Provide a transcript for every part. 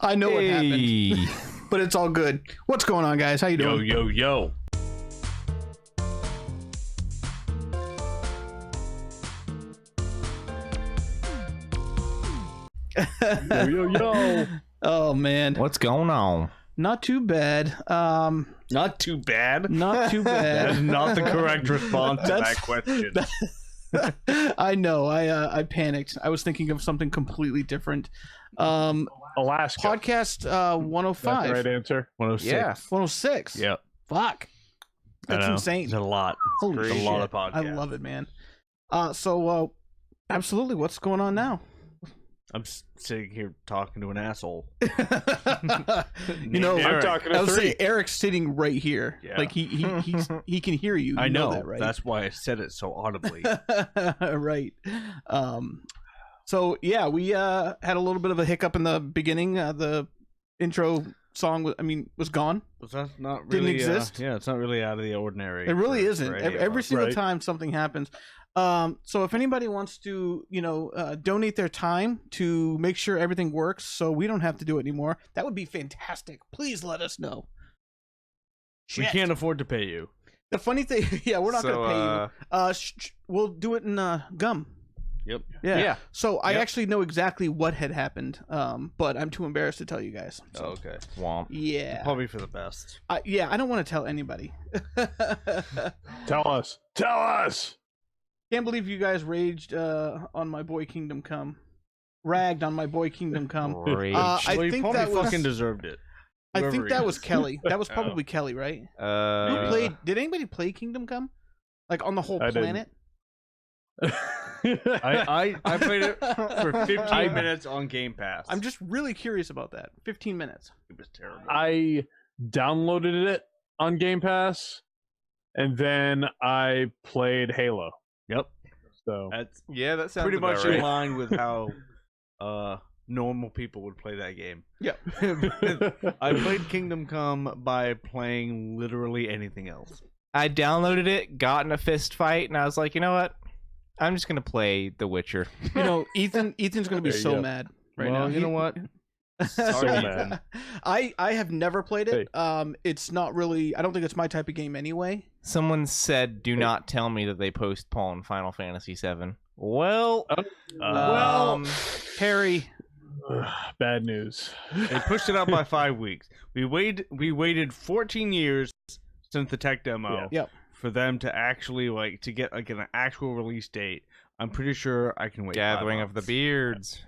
I know what happened, but it's all good. What's going on, guys? How you doing? Yo. Yo, yo. Oh man, What's going on? not too bad. Not too bad. Not too That is bad. not the correct response to that That's- question. I know. I panicked. I was thinking of something completely different. Alaska. Podcast That's 105, the right answer. 106. Yeah. 106. Yep. Fuck. I That's know. insane. It's a lot. Holy It's a shit. lot of podcasts. I love it, man. So absolutely. What's going on now? I'm sitting here talking to an asshole. You know, Eric. I'm talking I to would three. say Eric's sitting right here. Yeah. Like he can hear you. I You know. that, right? That's why I said it so audibly. Right. So yeah, we had a little bit of a hiccup in the beginning. The intro song was gone. But that's not Didn't really exist? Yeah, it's not really out of the ordinary. It really for isn't. any of Every us. single Right. time something happens. So if anybody wants to, donate their time to make sure everything works, so we don't have to do it anymore, that would be fantastic. Please let us know. We Shit. can't afford to pay you. The funny thing, yeah, we're not So, gonna pay you. We'll do it in gum. Yep. Yeah. So I Yep. actually know exactly what had happened, but I'm too embarrassed to tell you guys. So, Oh, okay. Womp. yeah. Probably for the best. Yeah, I don't want to tell anybody. Tell us. Tell us. Can't believe you guys raged on my boy Kingdom Come. Ragged on my boy Kingdom Come. Great. I Well, you think probably that was- fucking deserved it. I Whoever think that he was is. Kelly. That was Oh. probably Kelly, right? Who played? Did anybody play Kingdom Come? Like on the whole I didn't. planet? I played it for 15 I- minutes on Game Pass. I'm just really curious about that. 15 minutes. It was terrible. I downloaded it on Game Pass, and then I played Halo. Yep. So That's Yeah, that sounds pretty about much right. in line with how normal people would play that game. Yeah. I played Kingdom Come by playing literally anything else. I downloaded it, got in a fist fight, and I was like, you know what? I'm just gonna play The Witcher. Ethan's gonna be There you so go. mad right Well, now. you know what? So Sorry, mad. I have never played it. It's not really. I don't think it's my type of game anyway. Someone said, "Do not tell me that they postponed Final Fantasy VII." Well, Harry, bad news. They pushed it out by 5 weeks. We waited 14 years since the tech demo Yep. for them to actually to get an actual release date. I'm pretty sure I can wait. Gathering 5 of the months. Beards.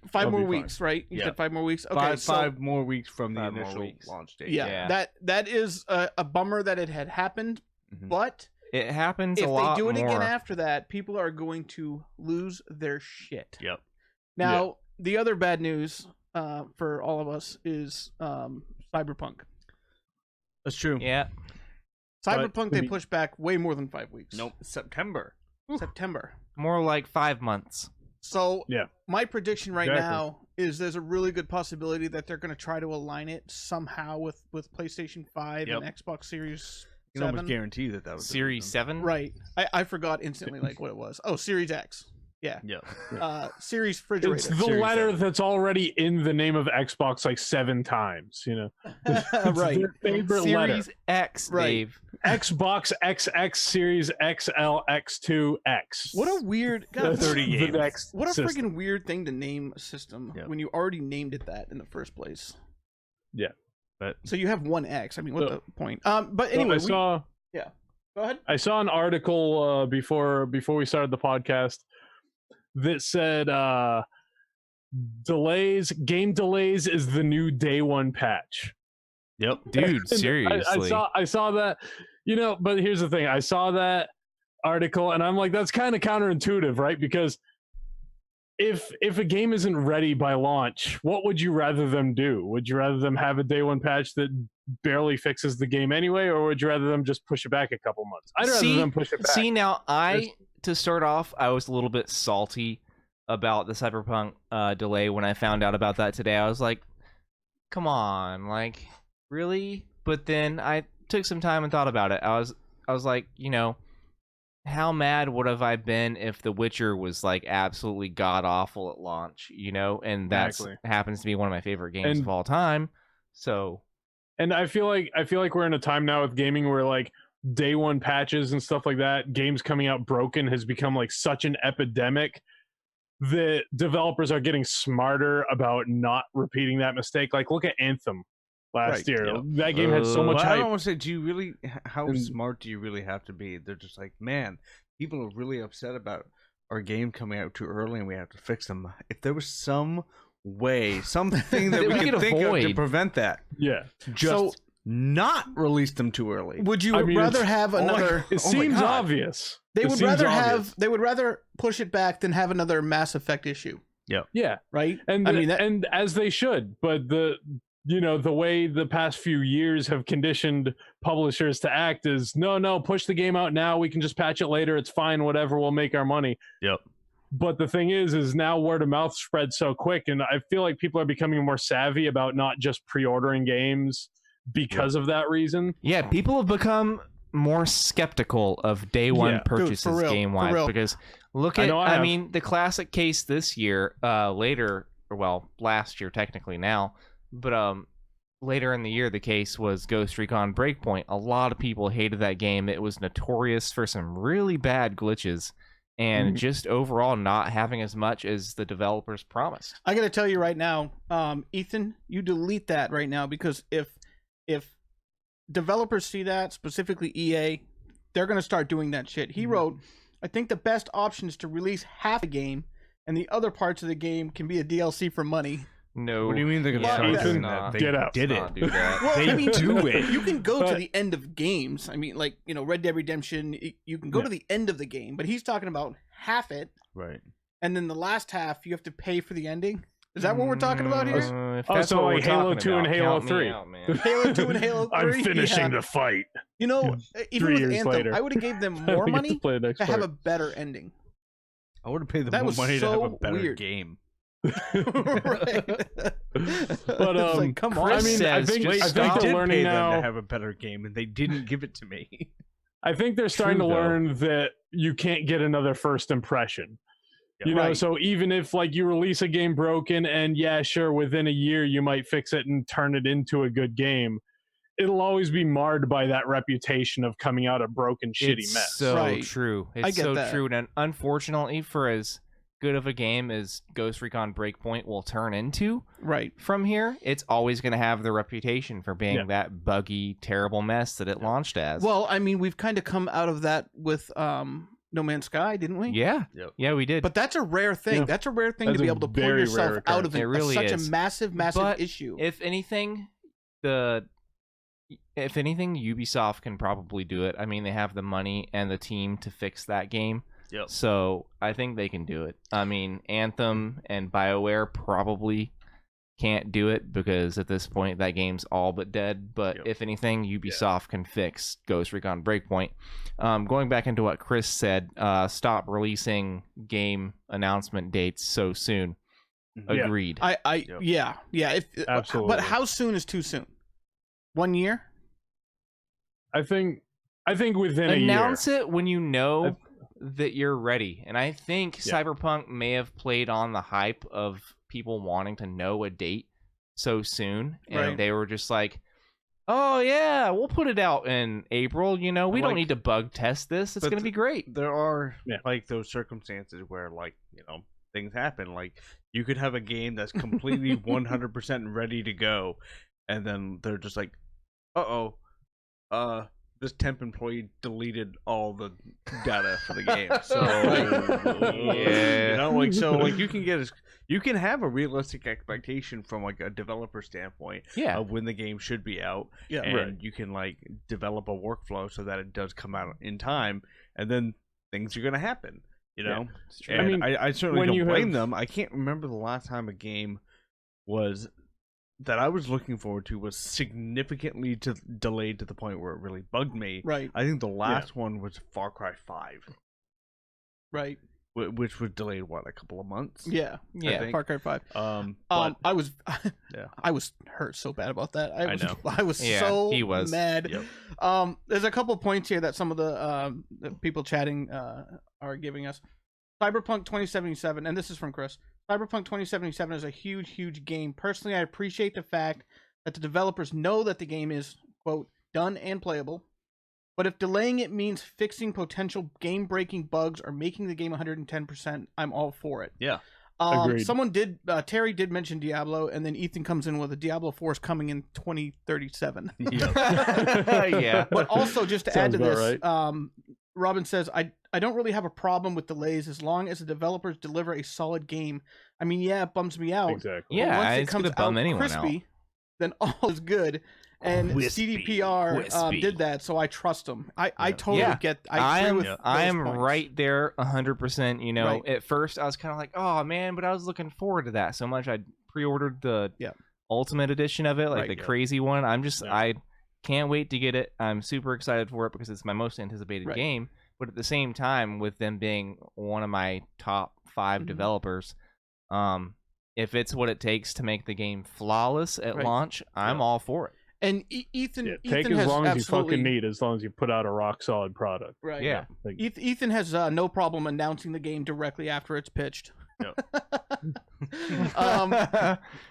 5 That'll more be fine. weeks, right? You Yeah. said 5 more weeks. Okay, Five more weeks from the 5 more initial weeks. launch date. Yeah, Yeah. that is a bummer that it had happened, Mhm. but It happens if a they lot do it more. again after that, people are going to lose their shit. Yep. Now, the other bad news for all of us is Cyberpunk. That's true. Yeah, Cyberpunk, they we- pushed back way more than 5 weeks. Nope. September. September. more like 5 months. So Yeah. my prediction right Exactly. now is there's a really good possibility that they're going to try to align it somehow with PlayStation 5 and Xbox Series You can 7. almost guarantee that was Series 7. Right. I forgot instantly like what it was. Oh, Series X. Yeah. Yeah. Series refrigerator. It's the Series letter 7. that's already in the name of Xbox like 7 times. You know, It's Right. their favorite letter. Series X, Right. Dave. Xbox XX Series XL X2 X. What a weird God, That's 30 the games. next what a system. freaking weird thing to name a system Yeah. when you already named it that in the first place. Yeah. But So you have one X. I mean, what So- the point? But So anyway, Go go ahead. I saw an article before we started the podcast that said game delays is the new day one patch. Yep. Dude, And seriously. I saw that, but here's the thing. I saw that article and I'm like, that's kind of counterintuitive, right? Because if a game isn't ready by launch, what would you rather them do? Would you rather them have a day one patch that barely fixes the game anyway, or would you rather them just push it back a couple months? I'd rather them push it back. See, now to start off, I was a little bit salty about the Cyberpunk delay when I found out about that today. I was like, come on, like, really? But then I took some time and thought about it. I was like, how mad would have I been if The Witcher was like absolutely god awful at launch, you know? And that's Exactly. happens to be one of my favorite games And- of all time. So And I feel like we're in a time now with gaming where like day one patches and stuff like that, games coming out broken has become like such an epidemic that developers are getting smarter about not repeating that mistake. Like look at Anthem last Right, year. yeah. That game had so much Well, I hype. don't want to say, do you really? How And- smart do you really have to be? They're just like, man, people are really upset about our game coming out too early, and we have to fix them. If there was some way, something that That we we could could think of to avoid. prevent that, Yeah. just not release them too early. Would you I mean, rather it's- have another? It Oh my seems God. obvious. They It would seems rather obvious. They would rather push it back than have another Mass Effect issue, Yeah. right? And I mean, that- and as they should, but the way the past few years have conditioned publishers to act is no, push the game out now, we can just patch it later, it's fine, whatever, we'll make our money. Yep. But the thing is now word of mouth spreads so quick, and I feel like people are becoming more savvy about not just pre-ordering games because of that reason. yeah, people have become more skeptical of day one Yeah. Dude, purchases for real, game for wise real. because look I at know I have. mean the classic case this year, last year technically now, but later in the year the case was Ghost Recon Breakpoint. A lot of people hated that game. It was notorious for some really bad glitches and Mhm. just overall not having as much as the developers promised. I got to tell you right now, Ethan, you delete that right now, because if developers see that, specifically EA, they're going to start doing that shit. He wrote, I think the best option is to release half a game and the other parts of the game can be a DLC for money. No. What do you mean they're gonna Well, start Ethan, doing not. that? They Get out. did Not it. do that. Well, They I mean, do it. You can go to But- the end of games. I mean, like, Red Dead Redemption, you can go Yeah. to the end of the game, but he's talking about half it, Right. and then the last half you have to pay for the ending. Is that what we're talking about here? If Oh, that's so what like we're Halo talking 2 and about, Halo count me 3. out, man. Halo 2 and Halo 3? I'm finishing Yeah. the fight. Even 3 with years Anthem, later. I would have gave them I more get to money play the next to have a part. better ending. I would have paid them That more was money to have so a better weird. game. Right. But It's like, come on. Chris I mean, I says think just I think stop. they're did learning pay them now. to have a better game, and they didn't give it to me. I think they're starting True, to though. learn that you can't get another first impression. You know, Right. so even if like you release a game broken and yeah, sure, within a year you might fix it and turn it into a good game, it'll always be marred by that reputation of coming out a broken, shitty It's mess. so Right. true. It's I get so that. true. And unfortunately, for as good of a game as Ghost Recon Breakpoint will turn into Right. from here, it's always going to have the reputation for being Yeah. that buggy, terrible mess that it launched as. Well, I mean, we've kind of come out of that with No Man's Sky, didn't we? yeah, Yep. yeah, we did. But that's a rare thing. Yeah. That's a rare thing That's to be a able to pull very yourself rare out of It really such is. a massive But issue. if anything, Ubisoft can probably do it. I mean, they have the money and the team to fix that game. Yep. So I think they can do it. I mean, Anthem and BioWare probably can't do it because at this point that game's all but dead. But Yep. if anything, Ubisoft can fix Ghost Recon Breakpoint. Going back into what Chris said, stop releasing game announcement dates so soon. Yeah. Agreed. Yep. Yeah. If, Absolutely. But how soon is too soon? 1 year? I think within a year. Announce it when you know that you're ready. And I think Yeah. Cyberpunk may have played on the hype of people wanting to know a date so soon. And Right. they were just like, oh, yeah, we'll put it out in April. We don't Like- need to bug test this. It's But going to be great. There are Yeah. like those circumstances where things happen. Like you could have a game that's completely 100% ready to go, and then they're just like, this temp employee deleted all the data for the game. So Yeah. you can have a realistic expectation from like a developer standpoint Yeah. of when the game should be out, Yeah. and Right. you can like develop a workflow so that it does come out in time, and then things are gonna happen. It's true. And I mean, I certainly when don't you blame have- them. I can't remember the last time a game was that I was looking forward to was significantly delayed to the point where it really bugged me. Right. I think the last one was Far Cry 5. Right. which was delayed a couple of months. Yeah, Yeah. think. Far Cry 5. But I was, Yeah. I was hurt so bad about that. I know. I was Yeah, so he was. mad. Yep. There's a couple points here that some of the people chatting are giving us. Cyberpunk 2077, and this is from Chris. Cyberpunk 2077 is a huge game. Personally, I appreciate the fact that the developers know that the game is, quote, done and playable. But if delaying it means fixing potential game-breaking bugs or making the game 110%, I'm all for it. Yeah. Agreed. Terry did mention Diablo, and then Ethan comes in with a Diablo 4 is coming in 2037. Yeah. But also, just to add Sounds to this, about Robin says, I don't really have a problem with delays as long as the developers deliver a solid game. I mean, yeah, it bums me out. Exactly. Yeah, Once it it's comes gonna bum out anyone crispy, out. then all is good. And Crispy, CDPR crispy. did that, so I trust them. I Yeah. totally Yeah. get. I agree am with I those am points. right there 100%. You know, Right. at first I was kind of like, oh man, but I was looking forward to that so much. I pre-ordered the Yeah. ultimate edition of it, like Right, the yeah. crazy one. Yeah. I can't wait to get it. I'm super excited for it because it's my most anticipated Right. game. But at the same time, with them being one of my top 5 Mhm. developers, if it's what it takes to make the game flawless at Right. launch, I'm Yeah. all for it. And Ethan, Yeah, Ethan take as has long as you absolutely, fucking need, as long as you put out a rock solid product. Right. Yeah. Like, Ethan has no problem announcing the game directly after it's pitched.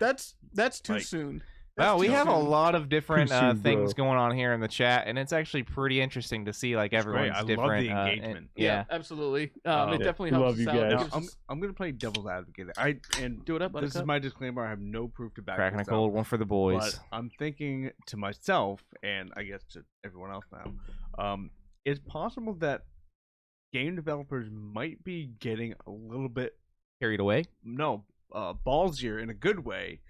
That's too Like, soon. Wow, we too have a soon. lot of different Too soon, things bro. going on here in the chat, and it's actually pretty interesting to see like It's great. everyone's I love different. the engagement. Yeah. Absolutely. It Yeah, definitely we helps love us you out. guys. It Now, gives I'm, us- I'm gonna play devil's advocate. And Do it up, this is Buttercup. my disclaimer. I have no proof to back Cracking a this up. cold one for the boys. But I'm thinking to myself, and I guess to everyone else now, it's possible that game developers might be getting a little bit Carried away. ballsier in a good way,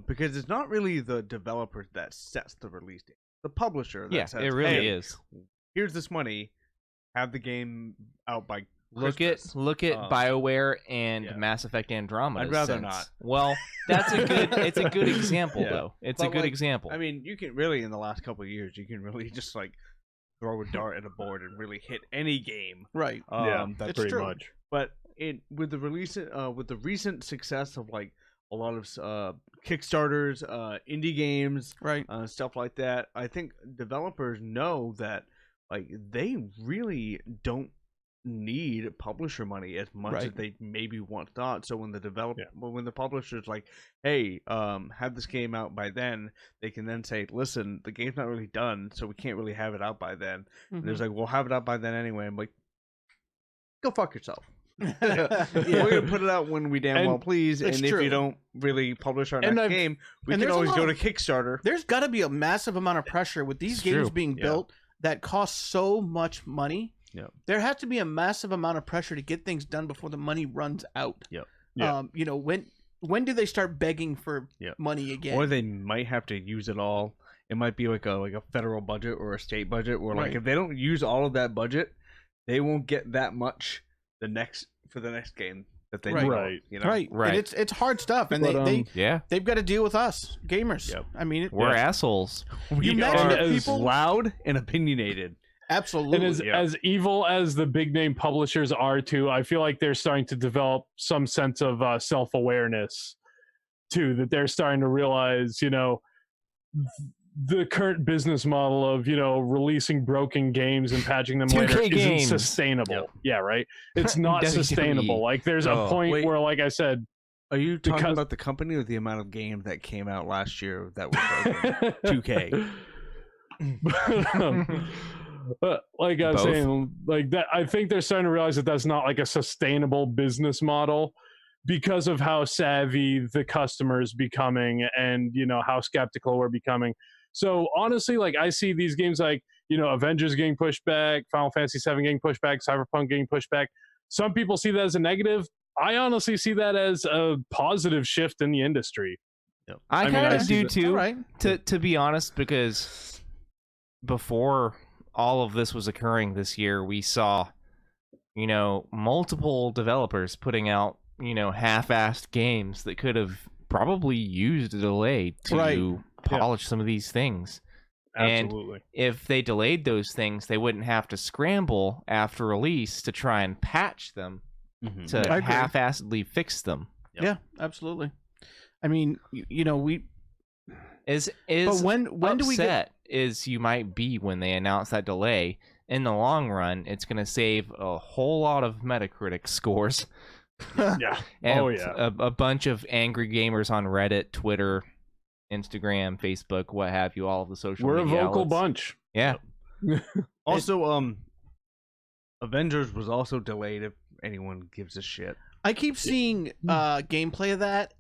because it's not really the developer that sets the release date. The publisher that Yeah, says, it really "Hey, is. here's this money, have the game out by Look Christmas." at BioWare and yeah. Mass Effect Andromeda. I'd rather not. Well, that's a good. It's a good example Yeah. though. It's But, a good like, example. I mean, you can really, in the last couple of years, you can really just like throw a dart at a board and really hit any game. right. yeah, That's it's pretty true. much. But with the recent success of like a lot of Kickstarters, indie games, Right. stuff like that, I think developers know that like they really don't need publisher money as much as Right. they maybe once thought. So when when the publisher's like, hey, have this game out by then, they can then say, listen, the game's not really done, so we can't really have it out by then. And Mhm. there's like, we'll have it out by then anyway. I'm like, go fuck yourself. Yeah. We're gonna put it out when we damn And well please, and it's if true. you don't really publish our And next I've- game, we and can there's a always lot go to of- Kickstarter. There's got to be a massive amount of pressure with these It's games true. being Yeah. built that cost so much money. Yeah. There has to be a massive amount of pressure to get things done before the money runs out. Yeah. Yeah. When do they start begging for Yeah. money again? Or they might have to use it all. It might be like a federal budget or a state budget, where like Right. if they don't use all of that budget, they won't get that much for the next game that they Right. develop, Right. you know? Right. Right. And it's hard stuff, and But, yeah, they've got to deal with us gamers. Yep. I mean, we're assholes. We imagine are if people- loud and opinionated. absolutely. And as evil as the big name publishers are too, I feel like they're starting to develop some sense of self-awareness too, that they're starting to realize, the current business model of, E releasing broken games and patching them 2K later games. isn't sustainable. Yep. Yeah, right? It's not WWE. sustainable. Like there's Oh, a point wait. where, like I said, Are you talking Because- about the company or the amount of games that came out last year that were broken? 2K. But like I was Both. saying, like that, I think they're starting to realize that that's not like a sustainable business model because of how savvy the customer is becoming, and how skeptical we're becoming. So honestly, like I see these games like Avengers getting pushed back, Final Fantasy VII getting pushed back, Cyberpunk getting pushed back. Some people see that as a negative. I honestly see that as a positive shift in the industry. I mean, kind I of see do that- too. All right. To be honest, because before all of this was occurring this year, we saw, multiple developers putting out, half-assed games that could have probably used a delay to Right. polish some of these things. And Absolutely. if they delayed those things, they wouldn't have to scramble after release to try and patch them to I agree. half-assedly fix them. Yep. Yeah, absolutely. I mean, you know, Is but when do we get? upset as you might be when they announce that delay, in the long run, it's going to save a whole lot of Metacritic scores. Yeah. And Oh, yeah. a bunch of angry gamers on Reddit, Twitter, Instagram, Facebook, what have you, all of the social We're a media vocal outlets. bunch. Yeah. Also, Avengers was also delayed. If anyone gives a shit. I keep seeing gameplay of that.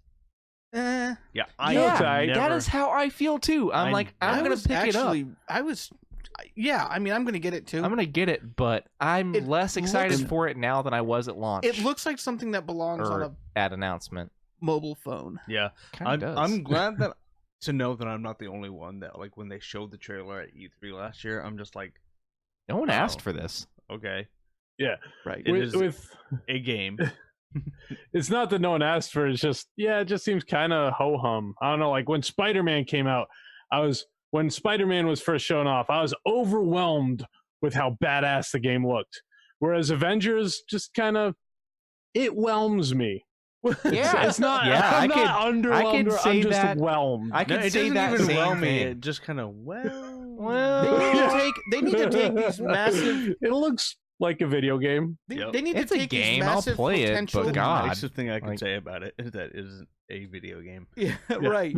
Yeah, Yeah, never, that is how I feel too. I'm I going to pick it up. I mean, I'm gonna get it too. I'm going to get it, but I'm It less excited looks- for it now than I was at launch. It looks like something that belongs on or a at announcement. mobile phone. Yeah, Kinda does. I'm glad that to know that I'm not the only one that like when they showed the trailer at E3 last year, I'm just like, No one asked Oh. for this. okay, Right. It is- With a game. it's not that no one asked for it. It's just, yeah, it just seems kind of ho hum. I don't know. Like when Spider-Man came out, when Spider-Man was first shown off, I was overwhelmed with how badass the game looked. Whereas Avengers just kind of, it whelms me. Yeah. It's not. Yeah, I'm I not underwhelmed. could or say I'm just that. whelmed. I No, could it say doesn't that even same whelm me. thing. It just kind of They need to take these massive. It looks like a video game. Yep. They need to It's a take these game, I'll massive play it, but potential. the God. nicest thing I can Like- say about it is that it isn't a video game. Yeah, right.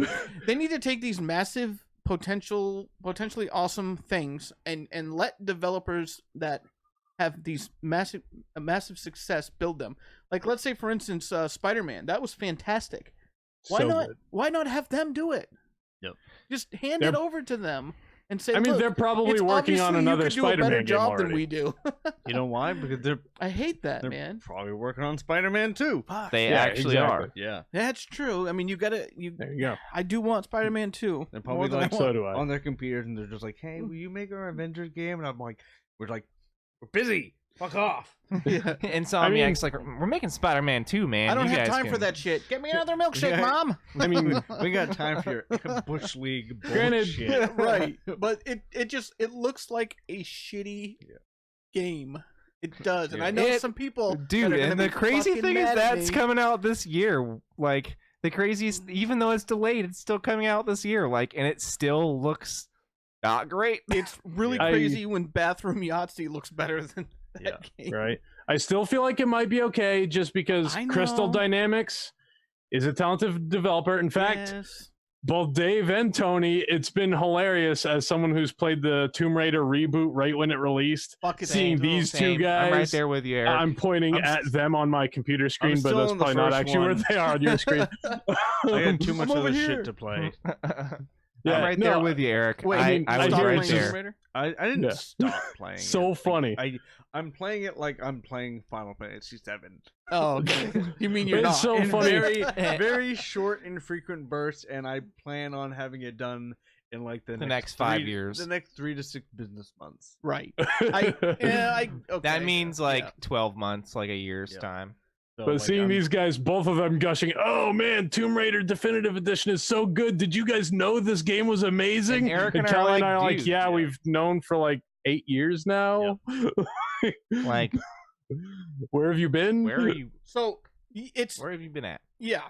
They need to take these massive potentially awesome things and let developers that have these massive success build them. Like let's say for instance Spider-Man. That was fantastic. Why So not good. why not have them do it? Yep. Just hand They're- it over to them and say, I mean, "Look, they're probably it's working on obviously another you could do a better Spider-Man game job than already. we do." You know why? Because they're I hate that, they're man. probably working on Spider-Man too. Fuck. They Yeah, actually exactly. are. Yeah, That's true. I mean, you gotta. There you go. I do want Spider-Man too. they're more probably than I like want. So do I. on their computers, and they're just like, "Hey, will you make our Avengers game?" And I'm like, "We're busy. Fuck off." Yeah. Insomniac's like, we're making Spider-Man 2, man. I don't You have guys time for can-" that shit. Get me another milkshake, Yeah. Mom. I mean, we got time for your Bush League Granted- bullshit. Yeah, right. But it looks like a shitty game. It does, and I know It- some people. Dude, that are and gonna the be crazy fucking thing is mad at that's me. coming out this year. Like, the craziest, even though it's delayed, it's still coming out this year. Like, and it still looks not great. It's really I- crazy when Bathroom Yahtzee looks better than that game. Right. I still feel like it might be okay just because I Crystal know. Dynamics is a talented developer. In fact, Yes. both Dave and Tony, it's been hilarious as someone who's played the Tomb Raider reboot right when it released. Fuck it, Seeing man. these two Same. guys, I'm right there with you, Eric. I'm pointing I'm at them on my computer screen, but still that's on the probably not first actually where one. they are on your screen. I got too much I'm over other here. shit to play. Yeah, I'm right no, there with you, Eric. Wait, I, mean, I I was hear right it's Tomb just- there. Raider? I didn't Yeah. stop playing. So it. funny. I'm playing it like I'm playing Final Fantasy VII. Oh, okay. You mean you're It's not? so in funny. very short, infrequent bursts, and I plan on having it done in like the next 5 3 years. the next 3 to 6 business months. Right. Okay. That means like yeah. 12 months, like a year's Yeah. time. So, But like, seeing I'm- these guys, both of them gushing, "Oh man, Tomb Raider Definitive Edition is so good. Did you guys know this game was amazing?" And Eric and I are Kelly and I like, are like, "Dude, "Yeah, yeah." we've known for like 8 years now." Like, where have you been? where are you? So it's Where have you been at? yeah.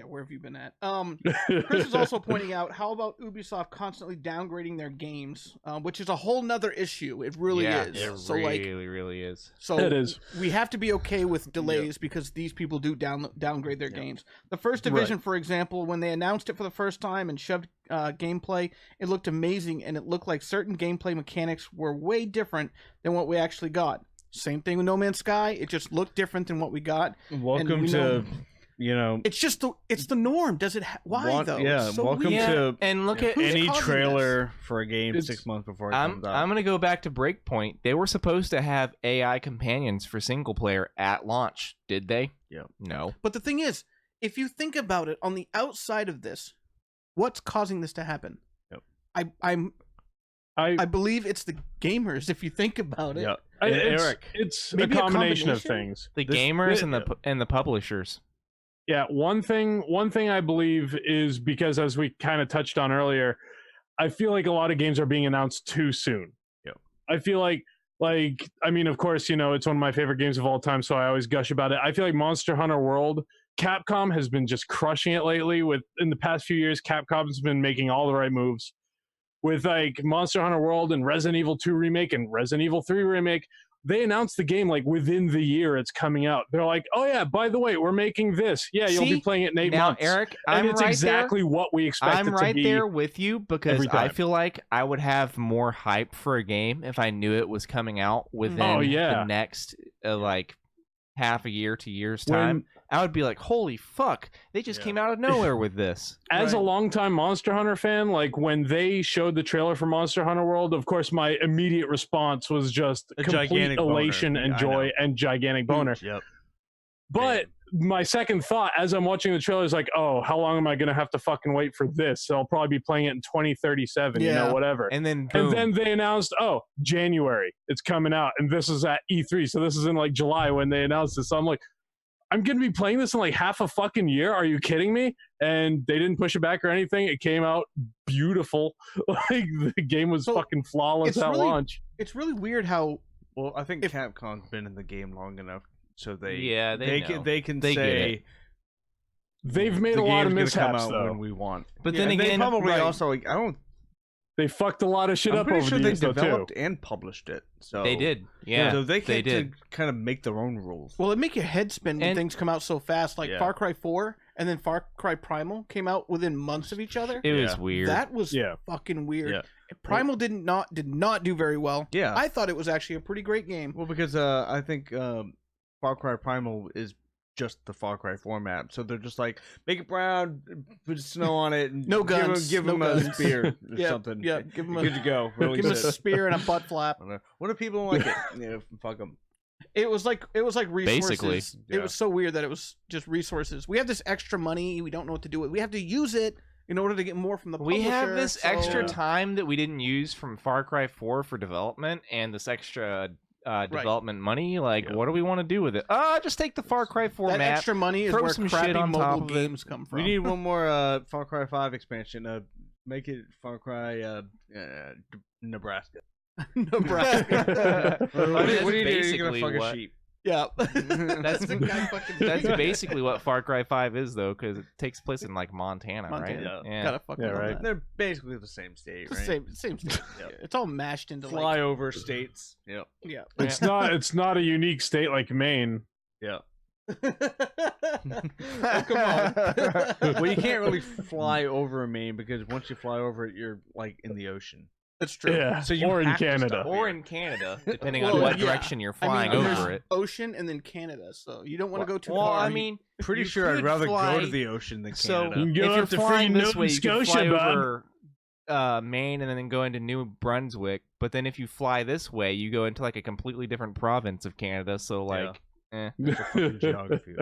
Where have you been at? Chris is also pointing out, how about Ubisoft constantly downgrading their games, which is a whole nother issue. It really Yeah, is. It So really is. It is. we have to be okay with delays because these people do downgrade their games. The First Division, for example, when they announced it for the first time and shoved gameplay, it looked amazing, and it looked like certain gameplay mechanics were way different than what we actually got. Same thing with No Man's Sky. It just looked different than what we got. Welcome we to, know- you know, It's just the norm. Does it? Why though? Yeah, It's so welcome weird. to And look at Who's any causing trailer for a game It's- 6 months before it I'm comes out. gonna go back to Breakpoint. They were supposed to have AI companions for single player at launch. Did they? Yep. No. But the thing is, if you think about it, on the outside of this, what's causing this to happen? Yep. I believe it's the gamers. If you think about it, Yeah. Eric, it's Maybe a a combination of combination? things. The This- gamers yeah. and the publishers. Yeah, one thing I believe is because, as we kind of touched on earlier, I feel like a lot of games are being announced too soon. Yep. I feel like Like, I mean, of course, you know, it's one of my favorite games of all time, so I always gush about it. I feel like Monster Hunter World, Capcom has been just crushing it lately. In the past few years, Capcom's been making all the right moves. With like Monster Hunter World and Resident Evil 2 remake and Resident Evil 3 remake, they announced the game like within the year it's coming out. They're like, oh yeah, by the way, we're making this. Yeah, you'll be playing it in 8 months. Eric, and I'm it's right exactly there. what we expect I'm it to right be. there with you because every I time. feel like I would have more hype for a game if I knew it was coming out within the next like half a year to year's time. I would be like, holy fuck, they just came out of nowhere with this. As a longtime Monster Hunter fan, like when they showed the trailer for Monster Hunter World, of course, my immediate response was just complete elation and joy and gigantic boner. Yep. But my second thought as I'm watching the trailer is like, oh, how long am I going to have to fucking wait for this? So I'll probably be playing it in 2037, you know, whatever. And then boom. And then they announced, oh, January, it's coming out. And this is at E3. So this is in like July when they announced this. So I'm like, I'm going to be playing this in like half a fucking year. Are you kidding me? And they didn't push it back or anything. It came out beautiful. Like the game was fucking flawless at launch. It's really weird how. Well, I think Capcom's been in the game long enough, so they can they say they've made a lot of mishaps though. When we want. But then again, they probably also like they fucked a lot of shit up over the years, they developed and published it. So they did, yeah. So they did kind of make their own rules. Well, it make your head spin when things come out so fast. Like Far Cry 4 and then Far Cry Primal came out within months of each other. It was weird. That was fucking weird. Yeah. Primal did not do very well. Yeah, I thought it was actually a pretty great game. Well, because I think Far Cry Primal is just the Far Cry format, so they're just like make it brown, put snow on it, and no guns, give him a spear or something. Yeah, give him good to go. Give him a spear and a butt flap. What if people don't like it? Yeah, fuck them. It was like resources. Basically, it was so weird that it was just resources. We have this extra money, we don't know what to do with. We have to use it in order to get more from the publisher. We have this extra time that we didn't use from Far Cry 4 for development, and this extra development money. Like, what do we want to do with it? Just take the Far Cry 4 that map. extra money is throw where some crappy shit on top mobile of games come from. We need one more Far Cry 5 expansion. Make it Far Cry Nebraska. Nebraska. What do you do? Basically You're gonna fuck a sheep. Yeah, that's basically what Far Cry 5 is, though, because it takes place in like Montana. Right? Yeah. Gotta fucking right. that. They're basically the same state, right? Same state. It's all mashed into flyover states. Yep. Yeah. It's not a unique state like Maine. Yeah. Oh, come on. Well, you can't really fly over Maine because once you fly over it, you're like in the ocean. That's true. Yeah. So you or in have to Canada. stop Or here. in Canada, depending on what direction you're flying there's over it. Ocean and then Canada, so you don't want to go too Well, far. I mean, Pretty you sure I'd could rather fly- go to the ocean than So Canada. You if go you're up to flying free this way, you can Scotia, fly bud. over Maine and then go into New Brunswick. But then if you fly this way, you go into like a completely different province of Canada. So like, Geography.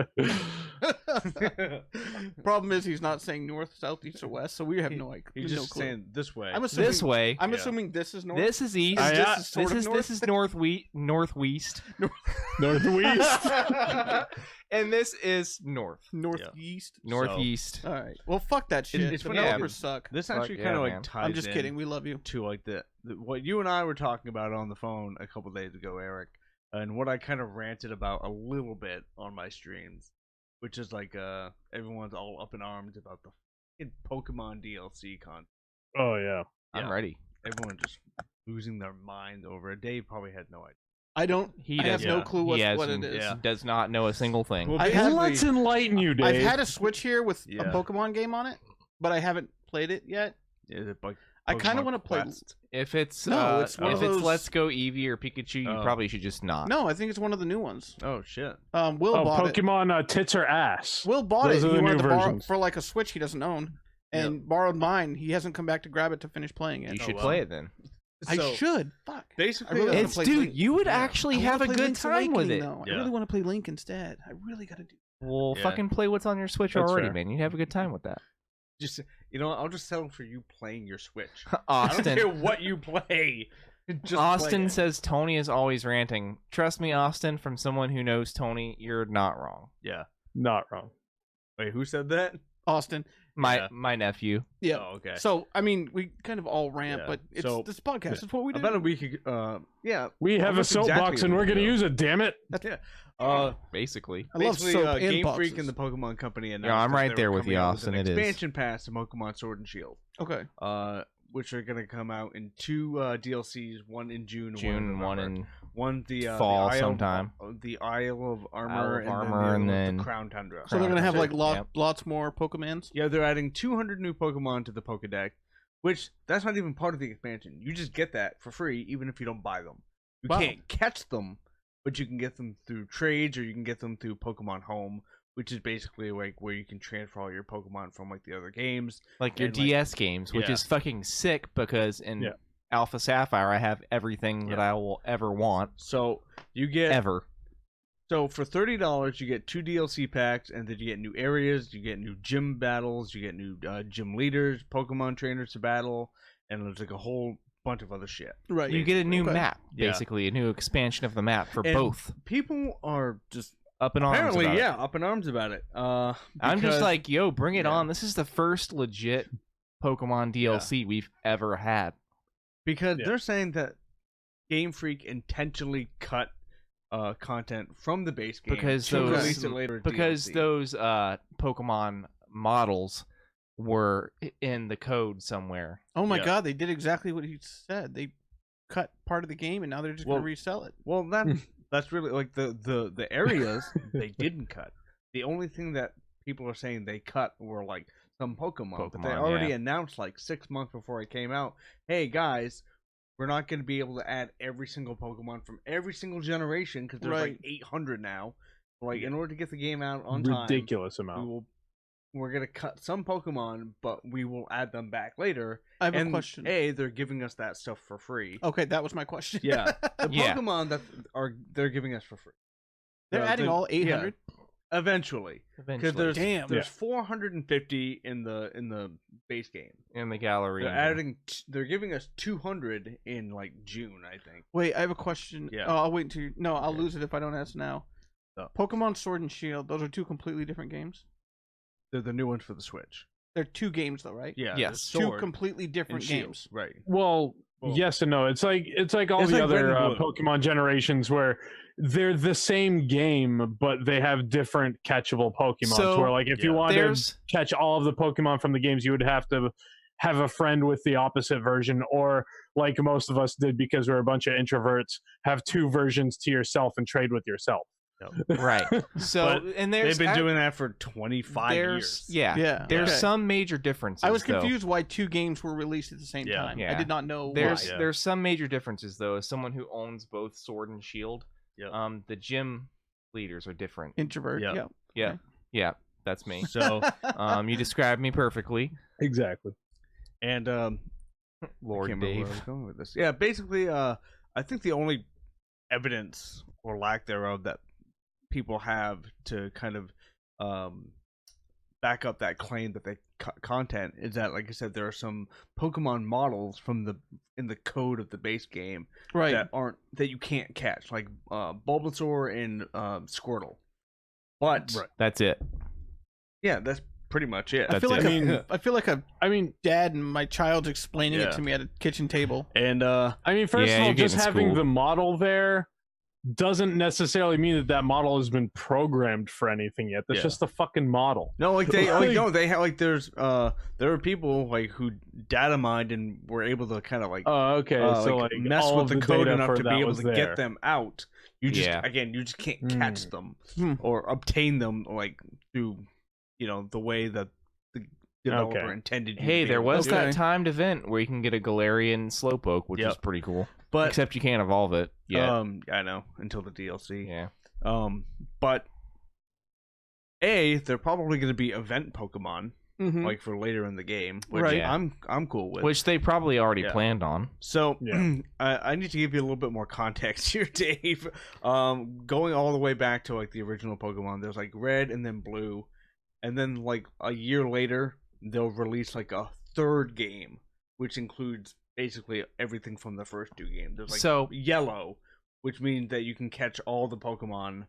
Problem is, he's not saying north, south, east, or west, so we have no idea. He's just saying this way. I'm assuming, this way. I'm assuming this is north. This is east. And this this is sort of north? This is northwest. Northwest. And this is north. Northeast. Northeast. All right. Well, fuck that shit. It's the funny, developers suck. This Fuck actually yeah, kind of man. like ties I'm just in kidding. We love you. to like what you and I were talking about on the phone a couple days ago, Eric, and what I kind of ranted about a little bit on my streams, which is like everyone's all up in arms about the fucking Pokemon DLC content. Oh yeah. I'm ready. Everyone just losing their mind over it. Dave probably had no idea. I don't. He I have does. no clue what it is. Yeah. Does not know a single thing. Well, I have- Let's enlighten you, Dave. I've had a Switch here with a Yeah. Pokemon game on it, but I haven't played it yet. Is it like I kind of Pokemon want to play. Quest? If it's No, it's one if of it's those- Let's Go Eevee or Pikachu, you Oh. probably should just not. No, I think it's one of the new ones. Oh shit! Will bought it. Pokemon tits or ass. Will bought Those it. are He the wanted new to borrow versions. for like a Switch he doesn't own, and borrowed mine. He hasn't come back to grab it to finish playing it. You should well. play it then. I So, should. Fuck. basically, I really wanna It's play dude, Link. you would Yeah. actually I wanna have a play good Link's time with Awakening, it. though. Yeah. I really want to play Link instead. I really gotta do. Well, Yeah. fucking play what's on your Switch That's already, fair. man. You'd have a good time with that. just I'll just settle for you playing your Switch. I don't Austin. care what you play. Just Austin play it. says Tony is always ranting. Trust me, Austin, from someone who knows Tony, you're not wrong. Yeah. Not wrong. Wait, who said that? Austin. My nephew. Yeah. Oh, okay. So I mean, we kind of all rant, Yeah. but it's So- this podcast. It's what we do. About a week ago, We have a almost soapbox exactly and a we're week going to ago. use it, damn it. Basically. I love Basically, soap and Game boxes. Freak and the Pokemon Company announced I'm that right they there were with coming you, out with Austin, an it is. expansion pass to Pokemon Sword and Shield, Okay. which are going to come out in 2 DLCs, one in June, One in one the fall the Isle, sometime. The Isle of Armor, Isle of and Armor, then, and the then Crown Tundra. So they're gonna have like Yep. lots more Pokemons. Yeah, they're adding 200 new Pokemon to the Pokedex, which that's not even part of the expansion. You just get that for free, even if you don't buy them. You Wow. can't catch them, but you can get them through trades, or you can get them through Pokemon Home, which is basically like where you can transfer all your Pokemon from like the other games. like your and, DS games, which yeah. is fucking sick because in Yeah. Alpha Sapphire I have everything that I will ever want So you get ever. So for $30, you get 2 DLC packs, and then you get new areas, you get new gym battles, you get new gym leaders, Pokemon trainers to battle, and there's like a whole bunch of other shit. Right. You get a new Okay. map, Yeah. basically a new expansion of the map for And both. People are just Up in arms. apparently, about it. yeah, up in arms about it. I'm just because- like, yo, bring it yeah. on. This is the first legit Pokemon DLC we've ever had. because Yeah. they're saying that Game Freak intentionally cut content from the base game Because to those- release it later. as Because DLC. those Pokemon models were in the code somewhere. Oh my Yeah. god, they did exactly what he said. They cut part of the game and now they're just Well, gonna resell it. Well, that's really like the areas they didn't cut. The only thing that people are saying they cut were like some Pokemon, but they Pokemon, already yeah. announced like 6 months before it came out. Hey guys, we're not going to be able to add every single Pokemon from every single generation because there's Right. like 800 now. Like in order to get the game out on time, Ridiculous amount. we're gonna cut some Pokemon, but we will add them back later. I have and a question. they're giving us that stuff for free. Okay, that was my question. Yeah, the Yeah. Pokemon that they're giving us for free. They're adding all 800. Eventually, because Eventually. Damn. there's 450 in the base game. In the gallery. They're giving us 200 in like June, I think. Wait, I have a question. Yeah. Oh, I'll wait until you... No, I'll Yeah. lose it if I don't ask now. Oh. Pokemon Sword and Shield, those are 2 completely different games? They're the new ones for the Switch. They're 2 games though, right? Yeah, Yes. there's 2 Sword completely and different Shield. games. Right. Well, Well, yes and no. It's like all it's the like Red other and Blue. Pokemon generations where they're the same game, but they have different catchable Pokemon. So, where like if you yeah. wanted There's- to catch all of the Pokemon from the games, you would have to have a friend with the opposite version, or like most of us did because we're a bunch of introverts, have 2 versions to yourself and trade with yourself. Right. So, But and there's They've been doing that for 25 there's, years. Yeah. Yeah. There's okay. some major differences. I was though. confused why 2 games were released at the same Yeah. time. I Yeah. did not know There's why. Yeah. there's some major differences though. As someone who owns both Sword and Shield, Yep. the gym leaders are different. Introvert. Yeah. Yeah. Yeah, Okay. yeah, that's me. So You described me perfectly, Exactly. and I Lord can't remember Dave. where I was going with this. Yeah, basically, I think the only evidence or lack thereof that people have to kind of back up that claim that they cut content is that, like I said, there are some Pokemon models in the code of the base game Right. that you can't catch, like Bulbasaur and Squirtle. But Right. That's it. yeah, that's pretty much it. I feel That's like it. I feel like a I mean, dad and my child's explaining Yeah. it to me at a kitchen table. And first Yeah, of all, you're just getting having schooled. the model there doesn't necessarily mean that model has been programmed for anything yet. That's Yeah. just a fucking model. no, like they have like there are people like who data mined and were able to kind of like Oh, okay. So like mess all with of the the code data enough for to that be able was to there. get them out. You just Yeah. you just can't catch them Hmm. or obtain them like through the way that the developer Okay. intended. You to Hey, be there able to was do it. that timed event where you can get a Galarian Slowpoke, which Yep. is pretty cool. but Except you can't evolve it yet. I know until the DLC. Yeah. But they're probably going to be event Pokemon Mhm. like for later in the game, which Right. Yeah. I'm cool with. Which they probably already Yeah. planned on. So Yeah. I need to give you a little bit more context here, Dave. Going all the way back to like the original Pokemon, there's like Red and then Blue, and then like a year later they'll release like a 3rd game, which includes basically everything from the first 2 games. There's like So- Yellow, which means that you can catch all the Pokemon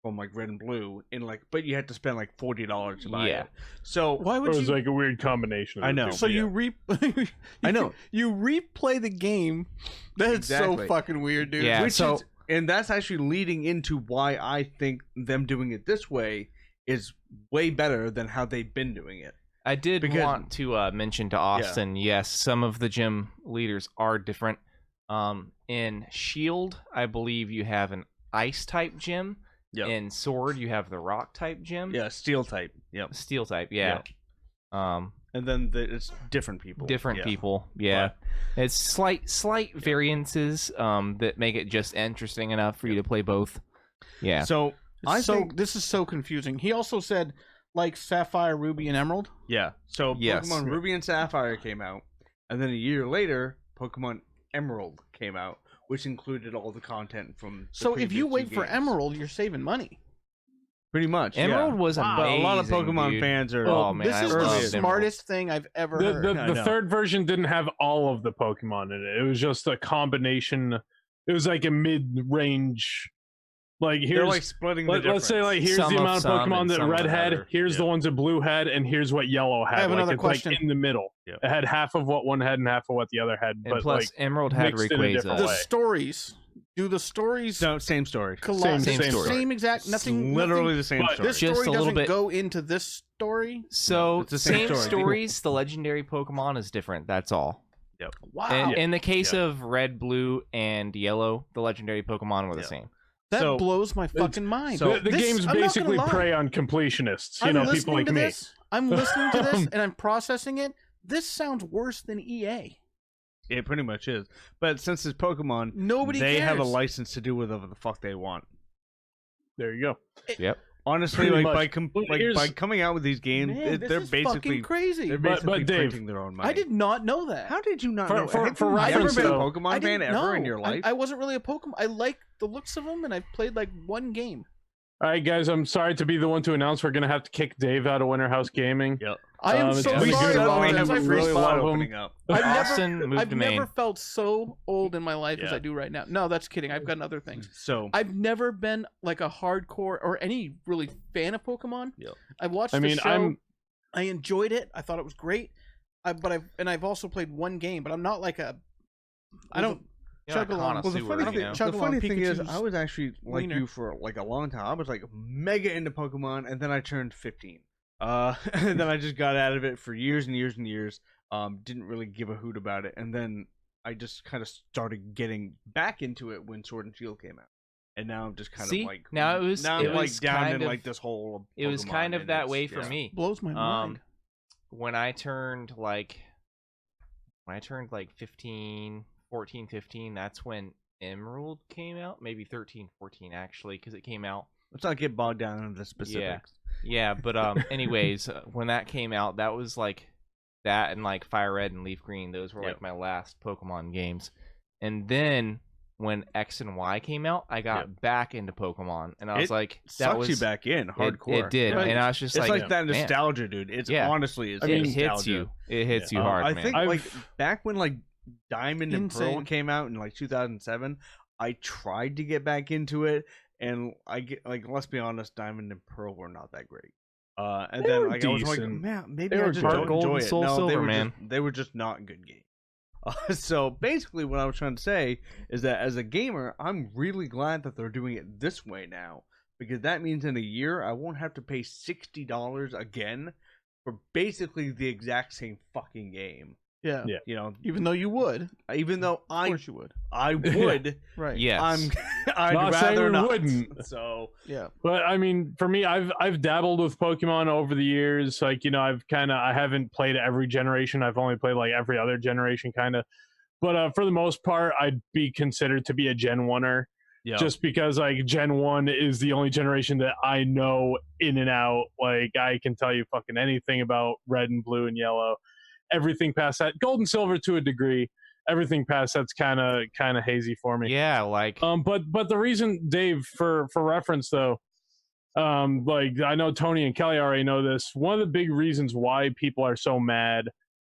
from like Red and Blue in like, but you had to spend like $40 to buy it. So why would it was you? like a weird combination. I know. So you I know. You replay the game. That's so fucking weird, dude. Yeah. And that's actually leading into why I think them doing it this way is way better than how they've been doing it. I did want to mention to Austin, yes, some of the gym leaders are different. In Shield, I believe you have an ice type gym. Yep. In Sword, you have the rock type gym. Yeah, steel type. Yep. Steel type, yeah. Yep. And then it's different people. Different people, yeah. But it's slight variances that make it just interesting enough for you to play both. Yeah. So I think this is so confusing. He also said like Sapphire, Ruby, and Emerald. Yeah. So Pokemon Ruby and Sapphire came out, and then a year later, Pokemon Emerald came out, which included all the content from. So if you wait for Emerald, you're saving money. Pretty much. Emerald was amazing. A lot of Pokemon fans are. Oh man, this is the smartest thing I've ever heard. The third version didn't have all of the Pokemon in it. It was just a combination. It was like a mid-range. Like here's they're like splitting the let's say like here's the amount of Pokemon that Red had. Here's the ones that Blue had, and here's what Yellow had. I have another it's question. Like in the middle, it had half of what one had and half of what the other had. And but plus, like, Emerald had Rayquaza. The stories. Do the stories? No, same story. Same exact. Nothing. Literally the same story. This story just a little doesn't bit go into this story. So it's the same same story. stories. The legendary Pokemon is different. That's all. Yep. Wow. And in the case of Red, Blue, and Yellow, the legendary Pokemon were the same. That blows my fucking mind. So the game's basically prey on completionists. You know, people like me. I'm listening to this and I'm processing it. This sounds worse than EA. It pretty much is. But since it's Pokemon, they cares. have a license to do whatever the fuck they want. There you go. Yep. Honestly, like by coming out with these games, they're basically crazy. They're basically but Dave, printing their own money. I did not know that. How did you not know? For Have you ever reference, been a though, Pokemon fan ever in your life? I wasn't really a Pokemon. I like the looks of them, and I've played like one game. All right, guys, I'm sorry to be the one to announce we're going to have to kick Dave out of Winter House Gaming. Yep. I am so we sorry about suddenly this. have a I free really spot love opening up. I've never felt so old in my life as I do right now. No, that's kidding. I've gotten other things. So I've never been like a hardcore or any really fan of Pokemon. Yep. I watched the show. I enjoyed it. I thought it was great. I've also played one game, but I'm not like a. I don't. Chug along. Well, the funny thing is, I was actually like you for like a long time. I was like mega into Pokemon, and then I turned 15. And then I just got out of it for years and years and years. Didn't really give a hoot about it, and then I just kind of started getting back into it when Sword and Shield came out, and now I'm just kind of like now I'm like down in like this whole. It was kind of that way for me. Blows my mind. When I turned like 15. 14, 15, that's when Emerald came out. Maybe 13, 14, actually, because it came out. Let's not get bogged down into the specifics. Yeah, but anyways, when that came out, that was like that and like Fire Red and Leaf Green. Those were like my last Pokemon games. And then when X and Y came out, I got back into Pokemon, and I was like, "That was you back in hardcore." It did, and I was just like, that nostalgia, dude. It's honestly, it's it hits you. It hits you hard, man. I think like back when like Diamond and Pearl came out in like 2007, I tried to get back into it, and let's be honest, Diamond and Pearl were not that great. And then like I was like, man, maybe I just don't enjoy it. No, they were just not good games. So basically, what I was trying to say is that as a gamer, I'm really glad that they're doing it this way now, because that means in a year I won't have to pay $60 again for basically the exact same fucking game. Yeah. You know, even though you would. Even though of course you would. I would. Right. Yes. I'd rather not. Wouldn't. So yeah. But I mean, for me, I've dabbled with Pokemon over the years. Like, you know, I haven't played every generation. I've only played like every other generation kind of. But for the most part, I'd be considered to be a Gen 1er. Yeah. Just because like Gen 1 is the only generation that I know in and out. Like I can tell you fucking anything about Red and Blue and Yellow. Everything past that, Gold and Silver to a degree, everything past that's kind of hazy for me. Yeah, like but the reason, Dave, for reference though, like I know Tony and Kelly already know this. One of the big reasons why people are so mad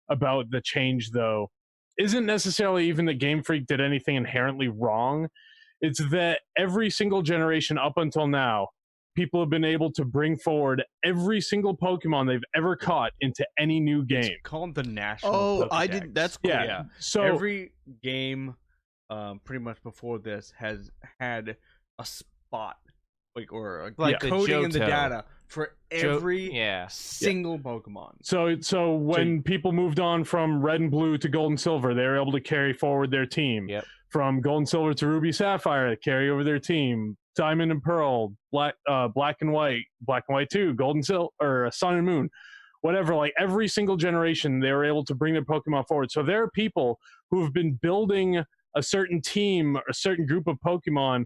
about the change though isn't necessarily even that Game Freak did anything inherently wrong. It's that every single generation up until now people have been able to bring forward every single Pokemon they've ever caught into any new game. It's called the National Oh, Pokedex. I did. That's cool. Yeah. So every game, pretty much before this, has had a spot, or Like the coding in the Johto. data for every Yeah. single Pokemon. So when people moved on from Red and Blue to Gold and Silver, they were able to carry forward their team. Yep. From Gold and Silver to Ruby Sapphire, they carry over their team. Diamond and Pearl, Black and White 2, Gold and Silver, or Sun and Moon, whatever. Like every single generation, they were able to bring their Pokemon forward. So there are people who have been building a certain team, a certain group of Pokemon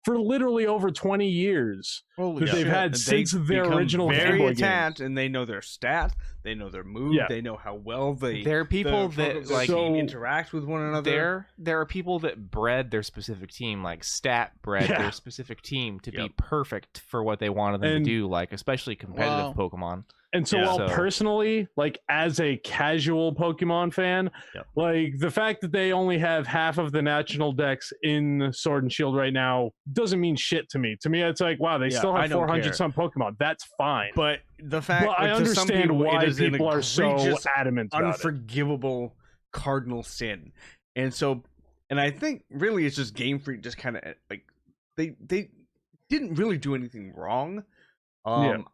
for literally over 20 years Holy that they've shit. had since their become original Game very Boy attached, games. and they know their stats, they know their moves, Yeah. they know how well they. There are people that like interact with one another. there are people that bred their specific team, like stat bred Yeah. their specific team to be Yep. perfect for what they wanted them And- to do, like especially competitive Wow. Pokemon. And so Yeah. while So- personally, like as a casual Pokemon fan, Yep. like the fact that they only have half of the national decks in Sword and Shield right now doesn't mean shit to me. To me, it's like, wow, they Yeah, still I have don't 400 care. some Pokemon. That's fine. But the fact, But I like, to some understand people, why it is an people are so egregious, adamant about it. unforgivable cardinal sin, and I think really it's just Game Freak just kind of like they didn't really do anything wrong.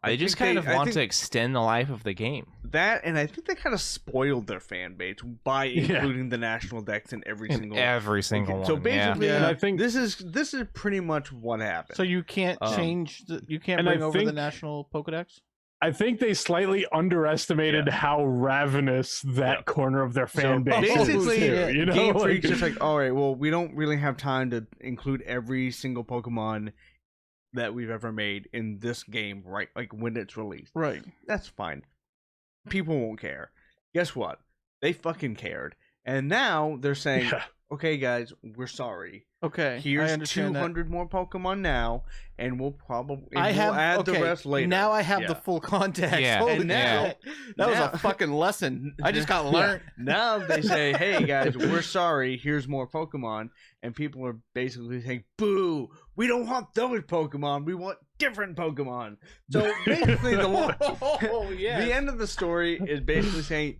They just kind of want to extend the life of the game. that, and I think they kind of spoiled their fan base by including the national decks in every single one. So basically, Yeah. And I think this is pretty much what happened. So you can't change. You can't and I bring over the think- national Pokedex. I think they slightly underestimated how ravenous that corner of their fan base is. basically, Too, you know? Game Like- Freak's just like, all right, well, we don't really have time to include every single Pokemon that we've ever made in this game, right? Like when it's released. Right. That's fine. People won't care. Guess what? They fucking cared. And now they're saying, Yeah. okay, guys, we're sorry. Okay. I Here's understand that. 200 more Pokemon now, and we'll probably add the rest later. Now I have Yeah. the full context. Yeah. Holy And now- shit. That was now- a fucking lesson. I just got learned. Now they say, hey guys, we're sorry, here's more Pokemon. And people are basically saying, boo, we don't want those Pokemon, we want different Pokemon. So basically, Oh, yeah. the end of the story is basically saying,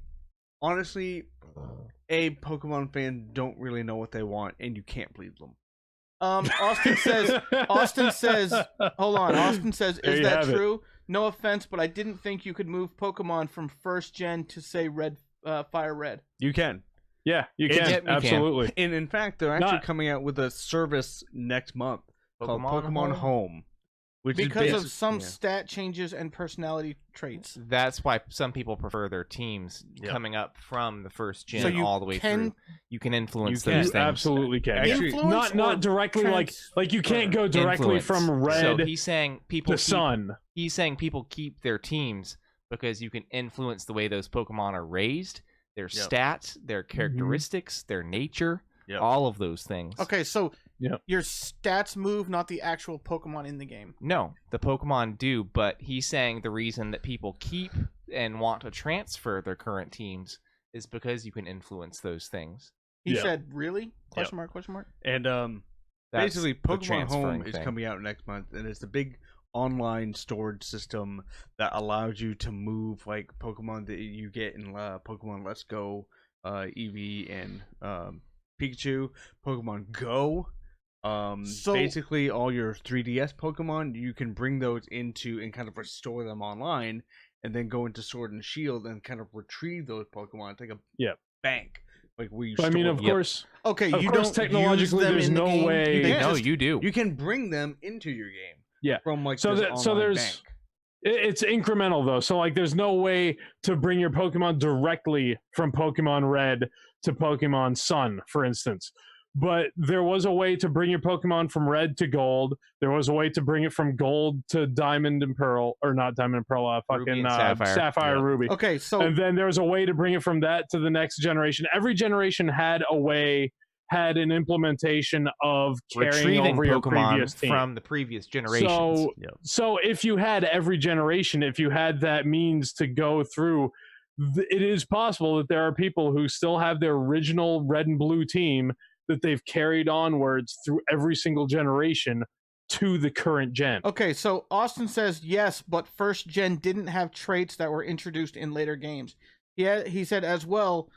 honestly, Pokemon fans don't really know what they want, and you can't please them. Austin says, hold on. Austin says, There is you that have it. true? No offense, but I didn't think you could move Pokemon from first gen to say Fire Red. You can. Yeah, you It's- can. you can. Absolutely. And in fact, they're actually Not- coming out with a service next month called Pokemon Pokemon Home. Which Because is of some yeah. stat changes and personality traits. That's why some people prefer their teams Yeah. coming up from the first gen So you all the way can- through. You can influence You can. those You things. absolutely can. Actually- Influence not or directly like you can't go directly Influence. from red So he's saying people to sun. He's saying people keep their teams because you can influence the way those Pokemon are raised, their Yep. stats, their characteristics, their nature, Yep. all of those things. Okay, so Yep. your stats move, not the actual Pokemon in the game. No, the Pokemon do, but he's saying the reason that people keep and want to transfer their current teams is because you can influence those things. He Yeah. said, really? Question mark, question mark? And That's basically, the Pokemon transferring Home is thing. coming out next month, and it's the big online storage system that allows you to move like Pokemon that you get in Pokemon Let's Go, Eevee, and Pikachu. Pokemon Go. So- Basically, all your 3DS Pokemon, you can bring those into and kind of restore them online, and then go into Sword and Shield and kind of retrieve those Pokemon. It's like a bank, like we. But I mean, of course, Okay, of you course, don't technologically, use them there's in the no game? way. can No, just- you do. You can bring them into your game. Yeah. From like So this that- so online there's- bank. It's incremental though. So like, there's no way to bring your Pokemon directly from Pokemon Red to Pokemon Sun, for instance. But there was a way to bring your Pokemon from Red to Gold. There was a way to bring it from Gold to Diamond and Pearl, or not Diamond and Pearl, Ruby fucking and Sapphire. Sapphire Yeah. Ruby. Okay, so And then there was a way to bring it from that to the next generation. Every generation had a way, had an implementation of carrying Retrieving over your previous Pokemon team. from the previous generations. So, so if you had every generation, if you had that means to go through, it is possible that there are people who still have their original Red and Blue team that they've carried onwards through every single generation to the current gen. Okay, so Austin says yes, but first gen didn't have traits that were introduced in later games. He said as well.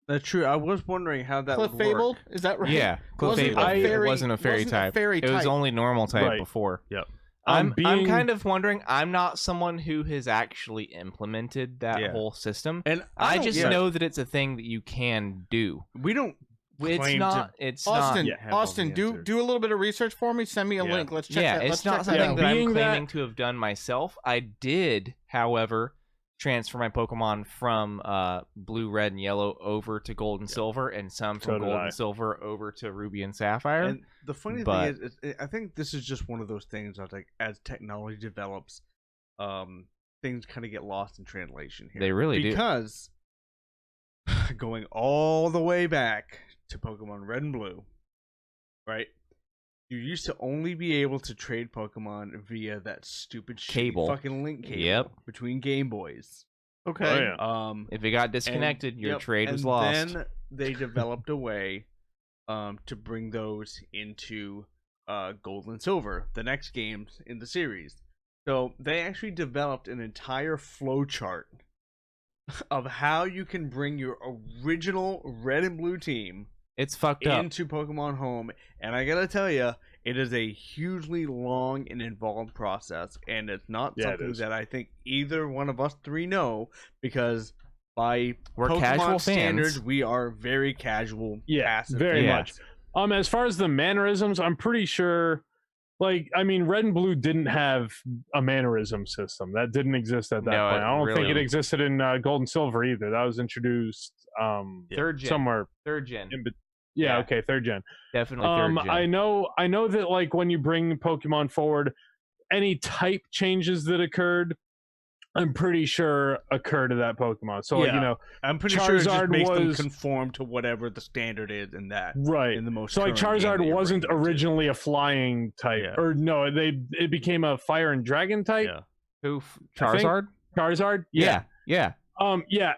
That's true. I was wondering how that would Clefable? work. Is that right? Yeah, Clefable. It wasn't a fairy type. It was only normal type before. Yep. I'm kind of wondering. I'm not someone who has actually implemented that whole system, and I just know that it's a thing that you can do. We don't. It's not. It's Austin. not. Austin, do a little bit of research for me. Send me a link. Let's check. Yeah, that. it's not something that I'm claiming to have done myself. I did, however, transfer my Pokemon from blue, red, and yellow over to gold and silver, and some from gold and silver over to ruby and sapphire. And the funny thing is, I think this is just one of those things that, like, as technology develops, things kind of get lost in translation here. They really do. Because going all the way back to Pokemon Red and Blue, right? You used to only be able to trade Pokemon via that stupid cable, fucking link cable between Game Boys. Okay. If it got disconnected, your trade was lost. Then they developed a way to bring those into Gold and Silver, the next games in the series. So they actually developed an entire flowchart of how you can bring your original Red and Blue team It's fucked up into Pokemon Home, and I gotta tell you, it is a hugely long and involved process, and it's not something that I think either one of us three know, because by Pokemon casual standards, fans. we are very casual. Passive very fans. much. As far as the mannerisms, I'm pretty sure. Like, I mean, Red and Blue didn't have a mannerism system. That didn't exist at that point. I don't think it existed in Gold and Silver either. That was introduced third gen. somewhere. Third gen. Okay, third gen. Definitely third gen. I know that, like, when you bring Pokemon forward, any type changes that occurred, I'm pretty sure occur to that Pokemon. So, like, you know, I'm pretty sure it just makes them conform to whatever the standard is in that. Right. In the most so, like, Charizard wasn't originally a flying type, or no, it became a fire and dragon type. Yeah. Who? Charizard? Charizard? Yeah.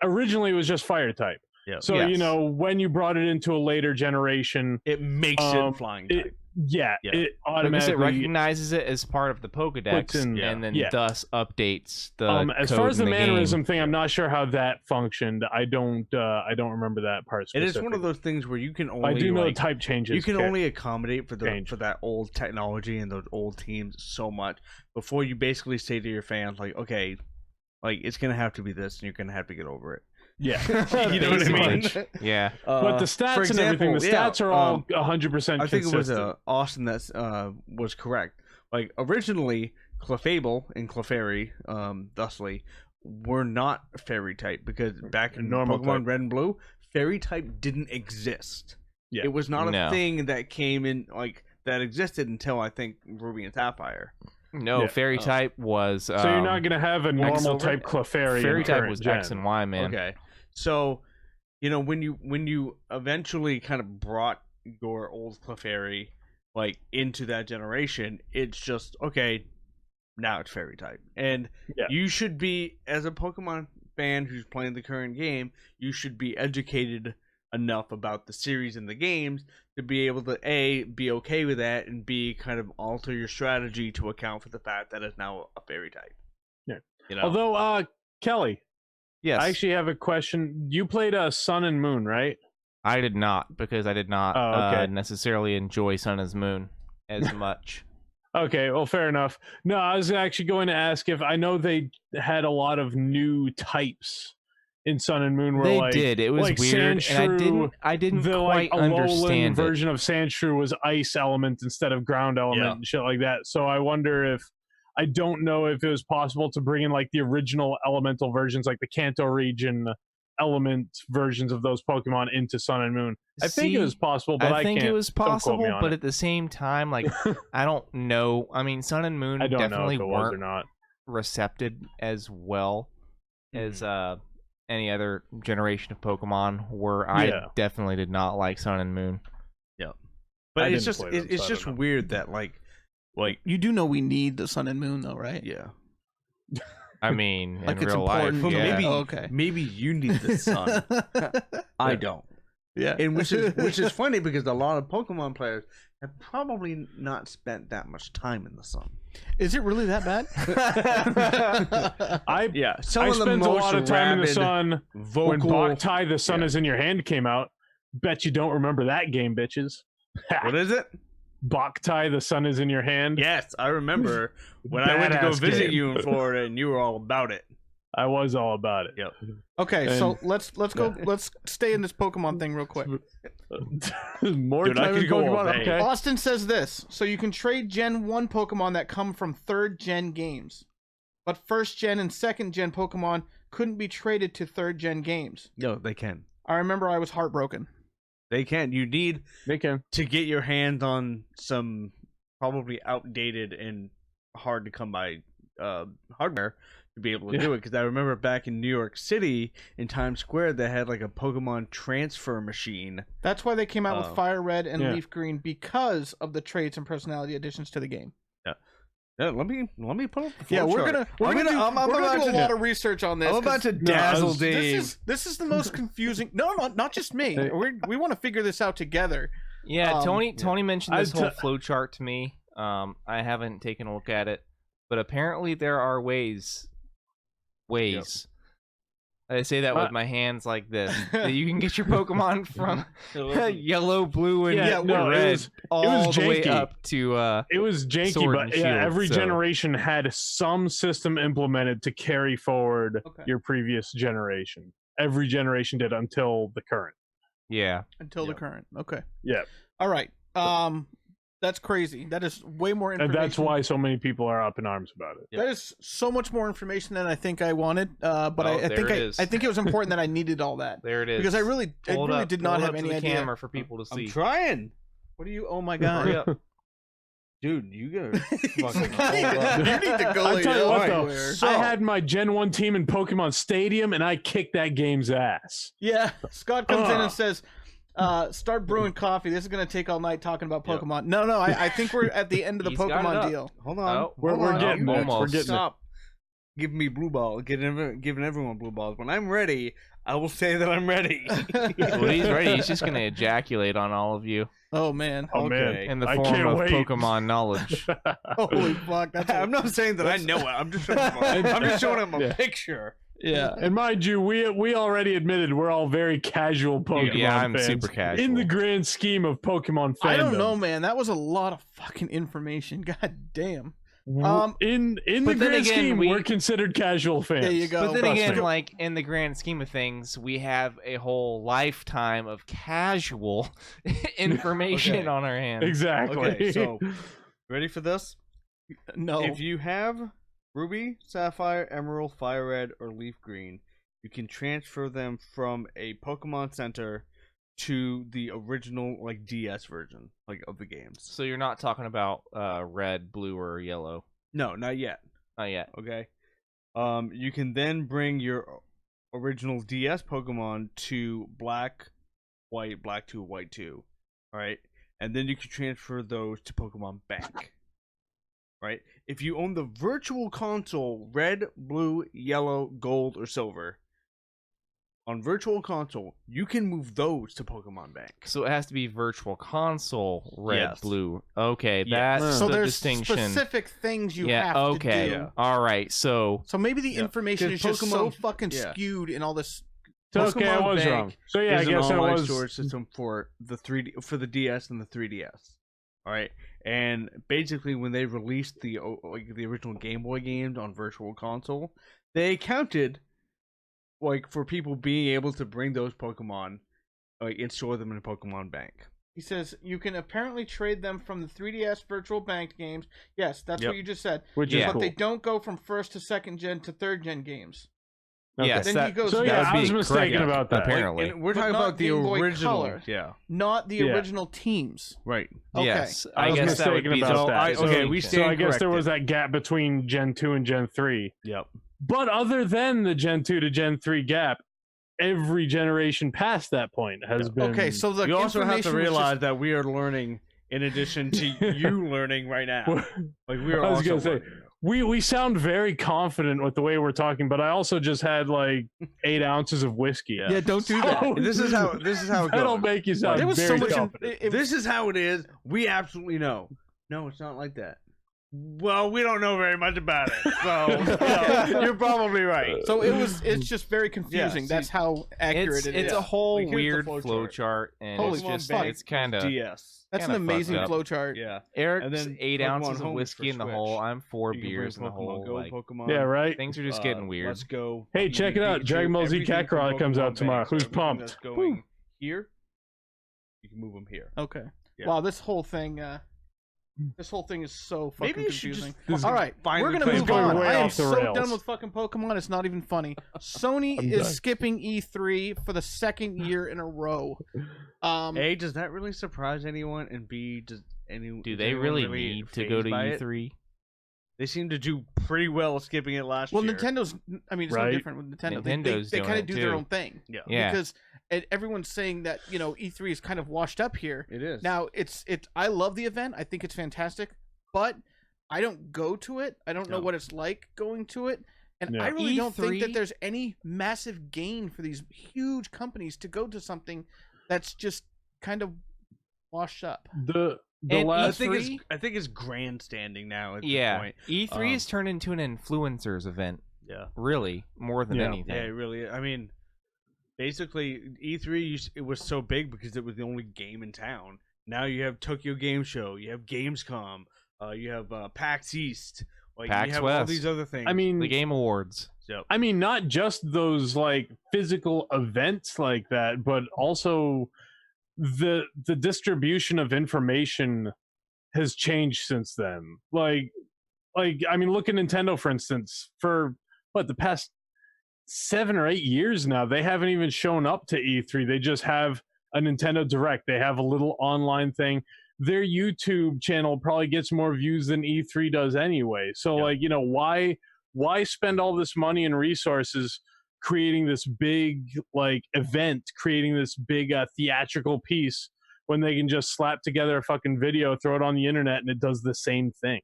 Originally it was just fire type. Yeah. So, you know, when you brought it into a later generation, it makes it flying type. It automatically because it recognizes it as part of the Pokedex, and then thus updates the. As code far as the in mannerism game. thing, I'm not sure how that functioned. I don't remember that part. It is one of those things where you can only. I do know type changes. You can only accommodate for that old technology and those old teams so much before you basically say to your fans, like, okay, like, it's gonna have to be this, and you're gonna have to get over it. Yeah, you know what I mean. Yeah, but the stats and everything, the stats are all 100%. I think it was Austin that was correct. Like, originally, Clefable and Clefairy, thusly, were not fairy type, because back in Pokemon Red and Blue, fairy type didn't exist. Yeah. It was not a thing that came in, like, that existed until, I think, Ruby and Sapphire. No, fairy type was. So you're not gonna have a normal type Clefairy. Fairy type was X and Y, man. Okay, so you know, when you eventually kind of brought your old Clefairy, like, into that generation, it's just okay. Now it's fairy type, and you should be, as a Pokemon fan who's playing the current game, you should be educated enough about the series and the games to be able to A, be okay with that, and B, kind of alter your strategy to account for the fact that it's now a fairy type. Yeah. You know? Although, Kelly, yes, I actually have a question. You played Sun and Moon, right? I did not, because I did not necessarily enjoy Sun and Moon as much. Okay, well, fair enough. No, I was actually going to ask if I know they had a lot of new types in Sun and Moon. Where they did. It was like weird, and I didn't the, quite like, understand it. Version of Sandshrew was ice element instead of ground element and shit like that. So I wonder if, I don't know if it was possible to bring in, like, the original elemental versions, like the Kanto region element versions of those Pokemon into Sun and Moon. I think it was possible, but I think can't. It was possible, but at the same time, like, I don't know. I mean, Sun and Moon definitely weren't recepted as well as any other generation of Pokemon were. I definitely did not like Sun and Moon. Yeah, but it's just weird that like you do know we need the Sun and Moon, though, right? Yeah. I mean, like, in it's real important. life, maybe you need the sun. I don't. Yeah, and which is funny, because a lot of Pokemon players have probably not spent that much time in the sun. Is it really that bad? I spent a lot of time in the sun when Boktai the Sun is in Your Hand came out. Bet you don't remember that game, bitches. What is it? Boktai the Sun is in Your Hand. Yes, I remember when I went to go visit you in Florida and you were all about it. I was all about it. Yep. Okay, so let's go. Let's stay in this Pokemon thing real quick. More time in Pokemon. Okay. Austin says this: so you can trade Gen 1 Pokemon that come from 3rd Gen games, but 1st Gen and 2nd Gen Pokemon couldn't be traded to 3rd Gen games. No, they can. I remember I was heartbroken. They can. You need to get your hands on some probably outdated and hard to come by hardware to be able to do it. Because I remember back in New York City in Times Square, they had like a Pokemon transfer machine. That's why they came out with Fire Red and Leaf Green, because of the traits and personality additions to the game. Yeah, let me put up the flow chart. We're gonna do a lot of research on this. I'm about to dazzle Dave. This is the most confusing. No, not just me. We want to figure this out together. Yeah, Tony mentioned this whole flow chart to me. I haven't taken a look at it, but apparently there are ways. Yep. I say that with my hands like this. That you can get your Pokemon from yellow, blue, and red all the way up to it was janky, but every generation had some system implemented to carry forward your previous generation. Every generation did until the current. Yeah. Until the current. Okay. Yeah. All right. That's crazy. That is way more information. And that's why so many people are up in arms about it. That is so much more information than I think I wanted. But I think it was important that I needed all that. There it is. Because I really did not have any idea. Camera for people to see. I'm trying. What are you? Oh my god. Dude, you gotta fucking you need to go. I tell you what, though, I had my Gen 1 team in Pokemon Stadium, and I kicked that game's ass. Yeah, Scott comes in and says, start brewing coffee. This is going to take all night talking about Pokemon. Yep. No, I think we're at the end of the Pokemon deal. Hold on. We're getting almost. We're getting Stop giving me blue ball, giving everyone blue balls. When I'm ready, I will say that I'm ready. When he's ready, he's just going to ejaculate on all of you. Oh, man. Oh, man. In the form of Pokemon knowledge. Holy fuck. I'm not saying that I know it. I'm just showing him a picture. Yeah, and mind you, we already admitted we're all very casual Pokemon fans. Yeah, I'm super casual. In the grand scheme of Pokemon fandom. I don't know, man. That was a lot of fucking information. God damn. In the grand scheme, we're considered casual fans. There you go. But then again, like in the grand scheme of things, we have a whole lifetime of casual information on our hands. Exactly. Okay, so ready for this? No. If you have Ruby, Sapphire, Emerald, Fire Red, or Leaf Green, you can transfer them from a Pokemon Center to the original DS version of the games. So you're not talking about red, blue, or yellow? No, not yet. Not yet. Okay. You can then bring your original DS Pokemon to Black, White, Black 2, White 2. All right, and then you can transfer those to Pokemon Bank. Right? If you own the virtual console, red, blue, yellow, gold, or silver, on virtual console, you can move those to Pokemon Bank. So it has to be virtual console, red, blue. Okay, yes. That's so the there's distinction. Specific things you have to do. Yeah. All right, so maybe the information is just so fucking skewed in all this. It's okay, I was wrong. So yeah, I guess an I online was storage system for the the DS and the 3DS. All right, and basically when they released the original Game Boy games on Virtual Console, they accounted for people being able to bring those Pokemon and store them in a Pokemon Bank. He says you can apparently trade them from the 3DS Virtual Bank games. Yes, that's what you just said. Which is but cool. they don't go from 1st to 2nd gen to 3rd gen games. Okay. Yes, then he goes. So yeah, I was mistaken about that. Apparently, we're talking about the original. Color, not the original teams. Right. Okay. Yes, I was guess that would mistaken be about that. Okay, we stand So I guess corrected. there was that gap between Gen 2 and Gen 3. Yep. But other than the Gen 2 to Gen 3 gap, every generation past that point has been. Okay, so you also have to realize that we are learning in addition to you learning right now. Like we were I was also gonna say, learning. we sound very confident with the way we're talking, but I also just had like 8 ounces of whiskey. Yeah, don't do that. This is how it That'll goes. make you sound There was very so much. confident. This is how it is. We absolutely know. No, it's not like that. Well, we don't know very much about it, so you're probably right. So it's just very confusing. Yeah, That's how accurate it is. It's a whole Like, here's the weird flow flow chart. chart, and Holy it's just fuck. it's kind of DS. That's an kinda amazing fucked up. flow chart. Yeah. Eric's And then 8 Pokemon ounces of Home whiskey for in the Switch. hole. I'm 4 You can beers in bring the Pokemon hole. Go, Like, Pokemon. Yeah, right. things are just getting weird. Let's go. Hey, check it out. Dragon Ball Z Everything from Kakarot comes out Pokemon tomorrow. Bank, Who's everything pumped? That's going here. You can move them here. Okay. Yeah. Wow, this whole thing. This whole thing is so fucking Maybe you should confusing. just All right, finally we're gonna play move Pokemon. on. Way I am off the so rails. done with fucking Pokemon. It's not even funny. Sony I'm is done. skipping E3 for the second year in a row. A, does that really surprise anyone? And B, does anyone? Do they really need to go to E3? They seem to do pretty well skipping it last Well, year. Nintendo. It's no Right. different with Nintendo. Nintendo's They doing kind it of do their too. own thing. Yeah. Yeah. Because everyone's saying that E3 is kind of washed up here. It is. Now it's. I love the event. I think it's fantastic, but I don't go to it. I don't know No. what it's like going to it. And Yeah. I really don't think that E3 there's any massive gain for these huge companies to go to something that's just kind of washed up. The And last E3 I think it's grandstanding now at this Yeah, point. E3 has turned into an influencers event, Yeah. really, more than Yeah. anything. Yeah, it really. I mean, basically, E3 it was so big because it was the only game in town. Now you have Tokyo Game Show, you have Gamescom, you have PAX East, like PAX you have all West. these other things. I mean, The Game Awards. so, I mean, not just those like physical events like that, but also the distribution of information has changed since then. Like I mean, look at Nintendo for instance. For the past 7 or 8 years now, they haven't even shown up to E3. They just have a Nintendo Direct. They have a little online thing. Their YouTube channel probably gets more views than E3 does anyway. So why spend all this money and resources creating this big event, creating this big theatrical piece when they can just slap together a fucking video, throw it on the internet, and it does the same thing?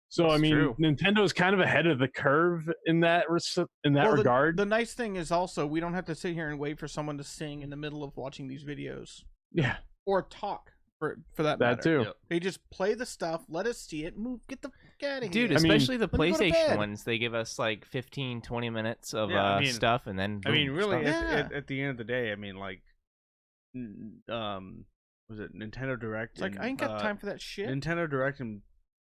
So That's I mean, true. Nintendo's kind of ahead of the curve in that regard. The nice thing is also we don't have to sit here and wait for someone to sing in the middle of watching these videos Yeah, or talk for that that matter. too. Yep. They just play the stuff, let us see it, move, get the fuck out of Dude, here. I mean, especially the let me go to PlayStation bed. ones, they give us like 15, 20 minutes of Yeah, I mean- stuff, and then I mean, boom, really, stuff. Yeah. at the end of the day, I mean, was it Nintendo Direct? It's like I ain't got time for that shit. Nintendo Direct and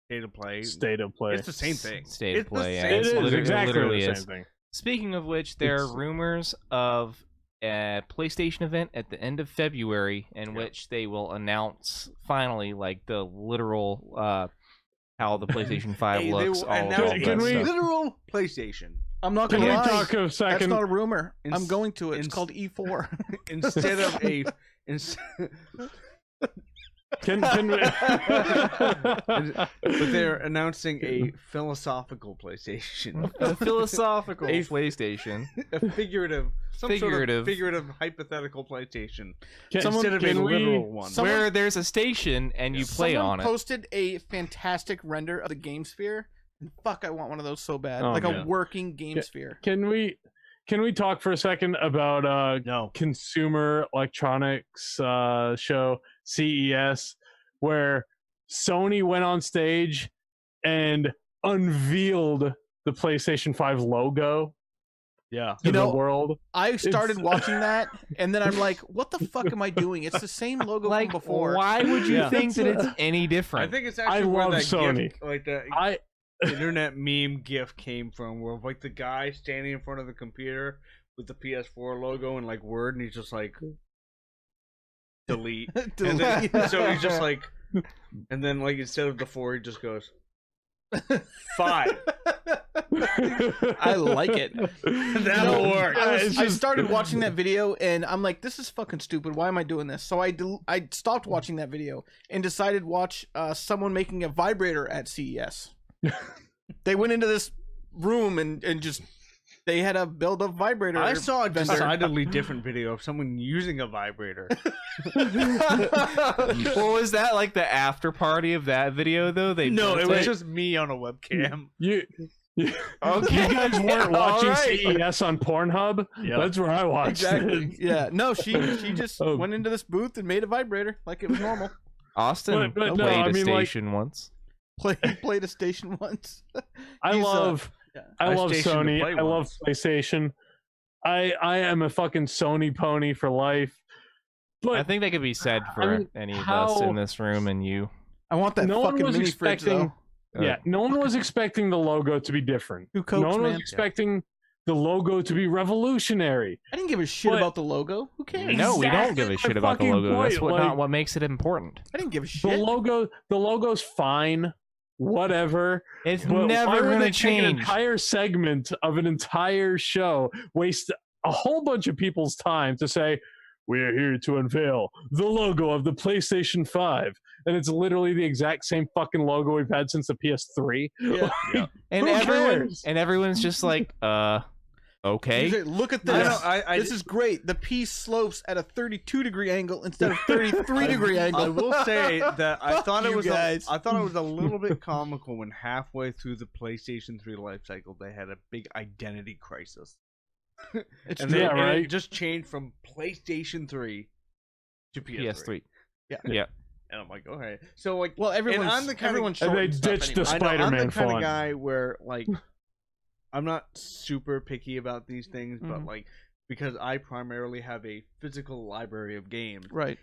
State of Play. State of play. It's the same thing. State It's of the play. Yeah, same It it's is thing. exactly literally the is. same thing. Speaking of which, there are It's- rumors of a PlayStation event at the end of February in Yep. which they will announce finally like the literal how the PlayStation 5 Hey, they looks. will All announce that Can a we- stuff. literal PlayStation I'm not Can gonna we lie. talk a That's second? not a rumor. I'm Ins- going to it. It's ins- called E4. instead of a. Can we... But they're announcing a philosophical PlayStation, A philosophical A- PlayStation. a figurative, some sort Figurative. of figurative, hypothetical PlayStation Can- instead of a can we- literal one. Someone- Where there's a station and you play Someone on it. posted a fantastic render of the Game Sphere. And fuck, I want one of those so bad. Oh, like yeah. a working Game Yeah. Sphere. Can we talk for a second about No, Consumer Electronics show CES, where Sony went on stage and unveiled the PlayStation 5 logo yeah, to You know, the world? I started It's- watching that, and then I'm like, what the fuck am I doing? It's the same logo Like, from before. why would you Yeah. think that it's any I different? think it's I actually where love that Sony. GIF, like the I internet meme GIF came from, where like the guy standing in front of the computer with the PS4 logo and like Word, and he's just like delete. And then, so he's just like, and then like instead of the 4, he just goes 5. I like it. That'll work. I started watching that video, and I'm like, this is fucking stupid. Why am I doing this? So I stopped watching that video and decided to watch someone making a vibrator at CES. They went into this room and just they had a build-up vibrator. I saw a vendor. decidedly different video of someone using a vibrator. Well, was that like the after party of that video though? No, it was just me on a webcam. Okay. You guys weren't watching Right. CES on Pornhub? Yep. That's where I watched it. Yeah, no, she just Oh. went into this booth and made a vibrator like it was normal. Austin But played no, I a mean, like- station once. Played a station once. I He's, love yeah. I I love stationed to Sony. play I love once. PlayStation. I am a fucking Sony pony for life. But I think that could be said for I mean, any of us how- in this room and you. I want that No one fucking was mini fridge expecting- though. yeah, no one was expecting the logo to be different. Who copes, No one was man? expecting the logo to be revolutionary. I didn't give a shit But- about the logo. Who cares? No, we don't Exactly give a my shit about the fucking logo. That's point, what like- not what makes it important. I didn't give a The shit. logo's fine. Whatever. It's But why never would gonna they take an change. entire segment of an entire show, waste a whole bunch of people's time to say, we're here to unveil the logo of the PlayStation 5. And it's literally the exact same fucking logo we've had since the PS3. Yeah. Yeah. And Who everyone's cares? just like, okay. You say, look at I this. know, This is great. The piece slopes at a 32-degree angle instead of 33-degree angle. I will say that I Fuck thought it you was guys. I thought it was a little bit comical when halfway through the PlayStation 3 life cycle they had a big identity crisis. It's And, true. they, Yeah, and right. it just changed from PlayStation 3 to PS3. PS3. Yeah. Yeah. And I'm like, okay. So like Well, everyone's I'm the kind of- everyone's And they shorting stuff ditched the anyway. I know, I'm Spider-Man the kind font. of guy where like I'm not super picky about these things, but Mhm. like because I primarily have a physical library of games, Right.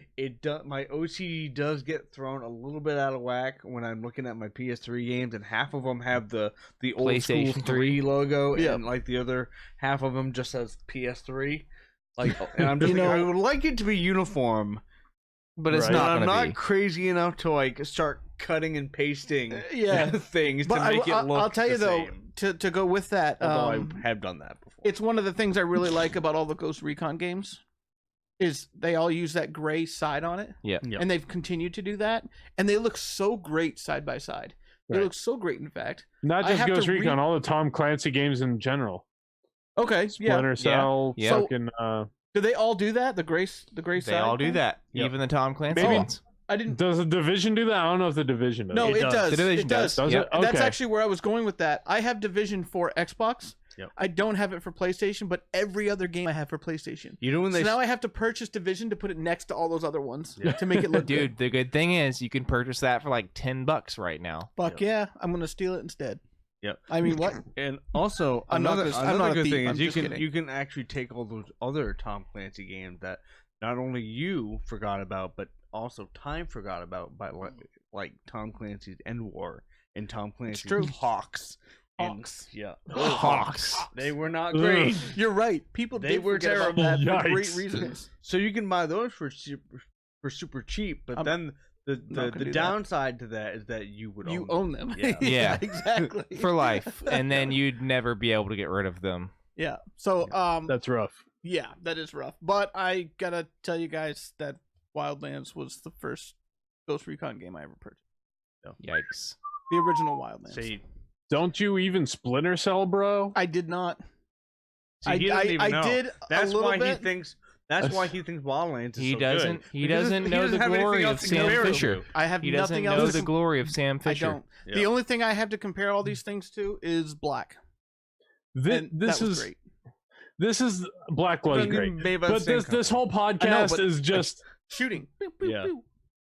my OCD does get thrown a little bit out of whack when I'm looking at my PS3 games, and half of them have the old school PlayStation 3 logo, Yeah. and like the other half of them just says PS3. Like, and I'm just You thinking, know- I would like it to be uniform, But it's Right. not but I'm gonna not be. crazy enough to like start cutting and pasting Yeah. things But to make it look. I'll tell you the though, same. to go with that, Although I have done that before. it's one of the things I really like about all the Ghost Recon games is they all use that gray side on it. Yeah. Yep. And they've continued to do that, and they look so great side by side. They Right. look so great, in fact. Not I just have to Ghost Recon, read- all the Tom Clancy games in general. Okay, yeah. Splinter Cell, Yeah. So- fucking Do they all do that? The gray They side. all do thing? that. Yep. Even the Tom Clancy Maybe- ones. I didn't. does the Division do that? I don't know if the Division does. No, It it does. does. The Division It does. Does Yep. it? That's Okay. actually where I was going with that. I have Division for Xbox. Yep. I don't have it for PlayStation, but every other game I have for PlayStation. You know when So they now I have to purchase Division to put it next to all those other ones Yeah. to make it look Dude, good. the good thing is you can purchase that for like $10 right now. Fuck yeah, I'm gonna steal it instead. Yep. I mean, what? And also I'm not another, gonna- I'm another not a good thief, thing I'm is you just can kidding. you can actually take all those other Tom Clancy games that not only you forgot about, but also Time forgot about by like Tom Clancy's End War and Tom Clancy's true. Hawks. Yeah, Hawks. They were not great. You're right. People They did were forget about terrible. that for great Yikes. reasons. So you can buy those for super cheap, but I'm then not the gonna do that. downside to that is that you would You own own them. Yeah. Yeah. exactly. For life. And then you'd never be able to get rid of them. Yeah. So That's rough. yeah, that is rough. But I gotta tell you guys that Wildlands was the first Ghost Recon game I ever purchased. Yikes. The original Wildlands. See, Don't you even Splinter Cell, bro? I did not. he doesn't even know. did That's a little why bit. he thinks. That's why he thinks Wildlands is He so doesn't good. he Because doesn't he know doesn't the have anything glory of else to Sam compare it Fisher. to. I have He doesn't nothing know else. the glory of Sam I Fisher. don't. Yeah. The only thing I have to compare all these things to is Black. And This that was is great. this is Black was Doesn't great, even made by the but same this company. whole podcast but- is just. Shooting. Pew, pew, Yeah. pew.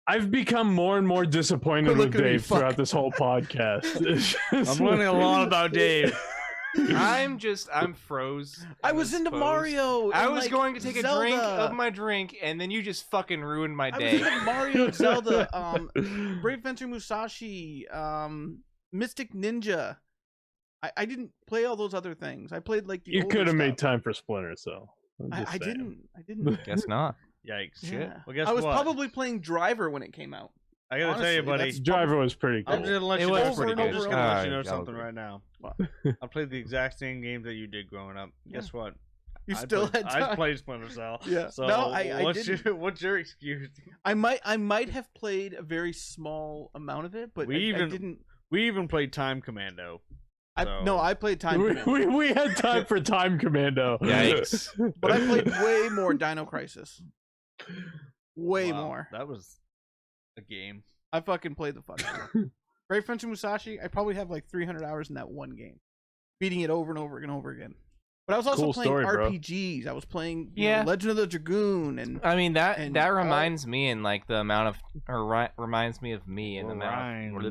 I've become more and more disappointed Quit with looking at me, Dave fuck. throughout this whole podcast. It's just- I'm learning a lot about Dave. I'm froze. I was into Mario. I and, was like, going to take a Zelda. drink of my drink, and then you just fucking ruined my I was day. into Mario, and Zelda, Brave Fencer Musashi, Mystic Ninja. I didn't play all those other things. I played like the you older could have made stuff. time for Splinter Cell. I'm just I saying. didn't. Guess not. Yikes! Yeah. Well, guess I was what? probably playing Driver when it came out. I gotta tell honestly, you, buddy. that's- Driver was pretty I'm cool. just gonna let It you was know. pretty I'm good. just gonna let you know I'll something agree. right now. What? I played the exact same games that you did growing up. Guess what? You I still played, had time. I played Splinter Cell. Yeah. So No, I what's didn't. what's your excuse? I might have played a very small amount of it, but We I even- didn't. We even played Time Commando. So. I played Time Commando. We had time for Time Commando. Yikes. But I played way more Dino Crisis. Way Wow, more. That was a game. I fucking played the fuck out of it. Great French Musashi, I probably have like 300 hours in that one game. Beating it over and over and over again. But I was also playing RPGs. Bro. I was playing Legend of the Dragoon, and I mean that reminds me in like the amount of reminds me of me in the amount.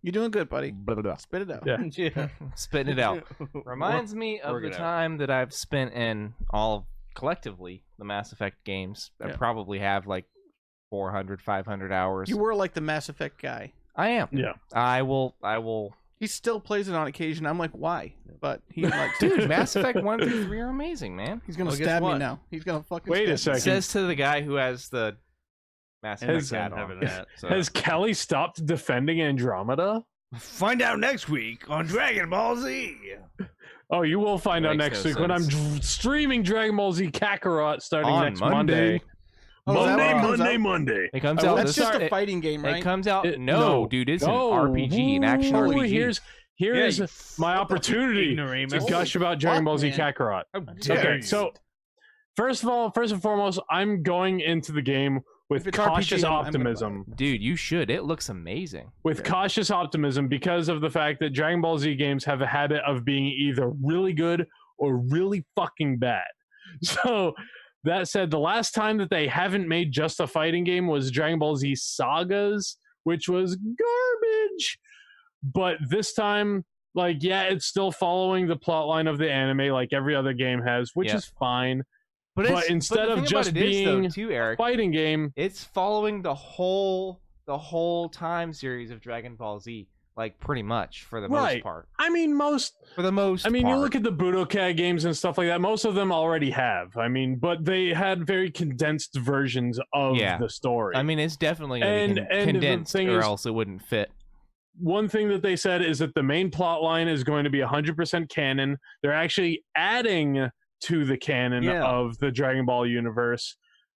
You're doing good, buddy. Spit it out. Yeah. Spitting it out. Reminds me of the time that I've spent in all collectively the Mass Effect games. I probably have like 400, 500 hours. You were like the Mass Effect guy. I am. Yeah. I will. He still plays it on occasion. I'm like, why? But he's like, dude, Mass Effect 1 through 3 are amazing, man. He's gonna stab me now. He's gonna fucking wait a second. Says to the guy who has the Mass Effect hat on. Has Kelly stopped defending Andromeda? Find out next week on Dragon Ball Z. Oh, you will find out next week when I'm streaming Dragon Ball Z Kakarot starting on next Monday. Monday. It comes out. That's just a fighting game, right? It comes out. No, dude, it's an RPG, an action RPG. Here's my opportunity to gush about Dragon Ball Z Kakarot. Okay, so first and foremost, I'm going into the game with cautious optimism. Dude, you should. It looks amazing. With cautious optimism because of the fact that Dragon Ball Z games have a habit of being either really good or really fucking bad. So that said, the last time that they haven't made just a fighting game was Dragon Ball Z Sagas, which was garbage. But this time, like, it's still following the plot line of the anime like every other game has, which is fine. But instead of just being a fighting game, it's following the whole time series of Dragon Ball Z. Like, pretty much, for the most part. I mean, you look at the Budokai games and stuff like that, most of them already have. I mean, but they had very condensed versions of the story. I mean, it's definitely condensed, or else it wouldn't fit. One thing that they said is that the main plot line is going to be 100% canon. They're actually adding to the canon of the Dragon Ball universe.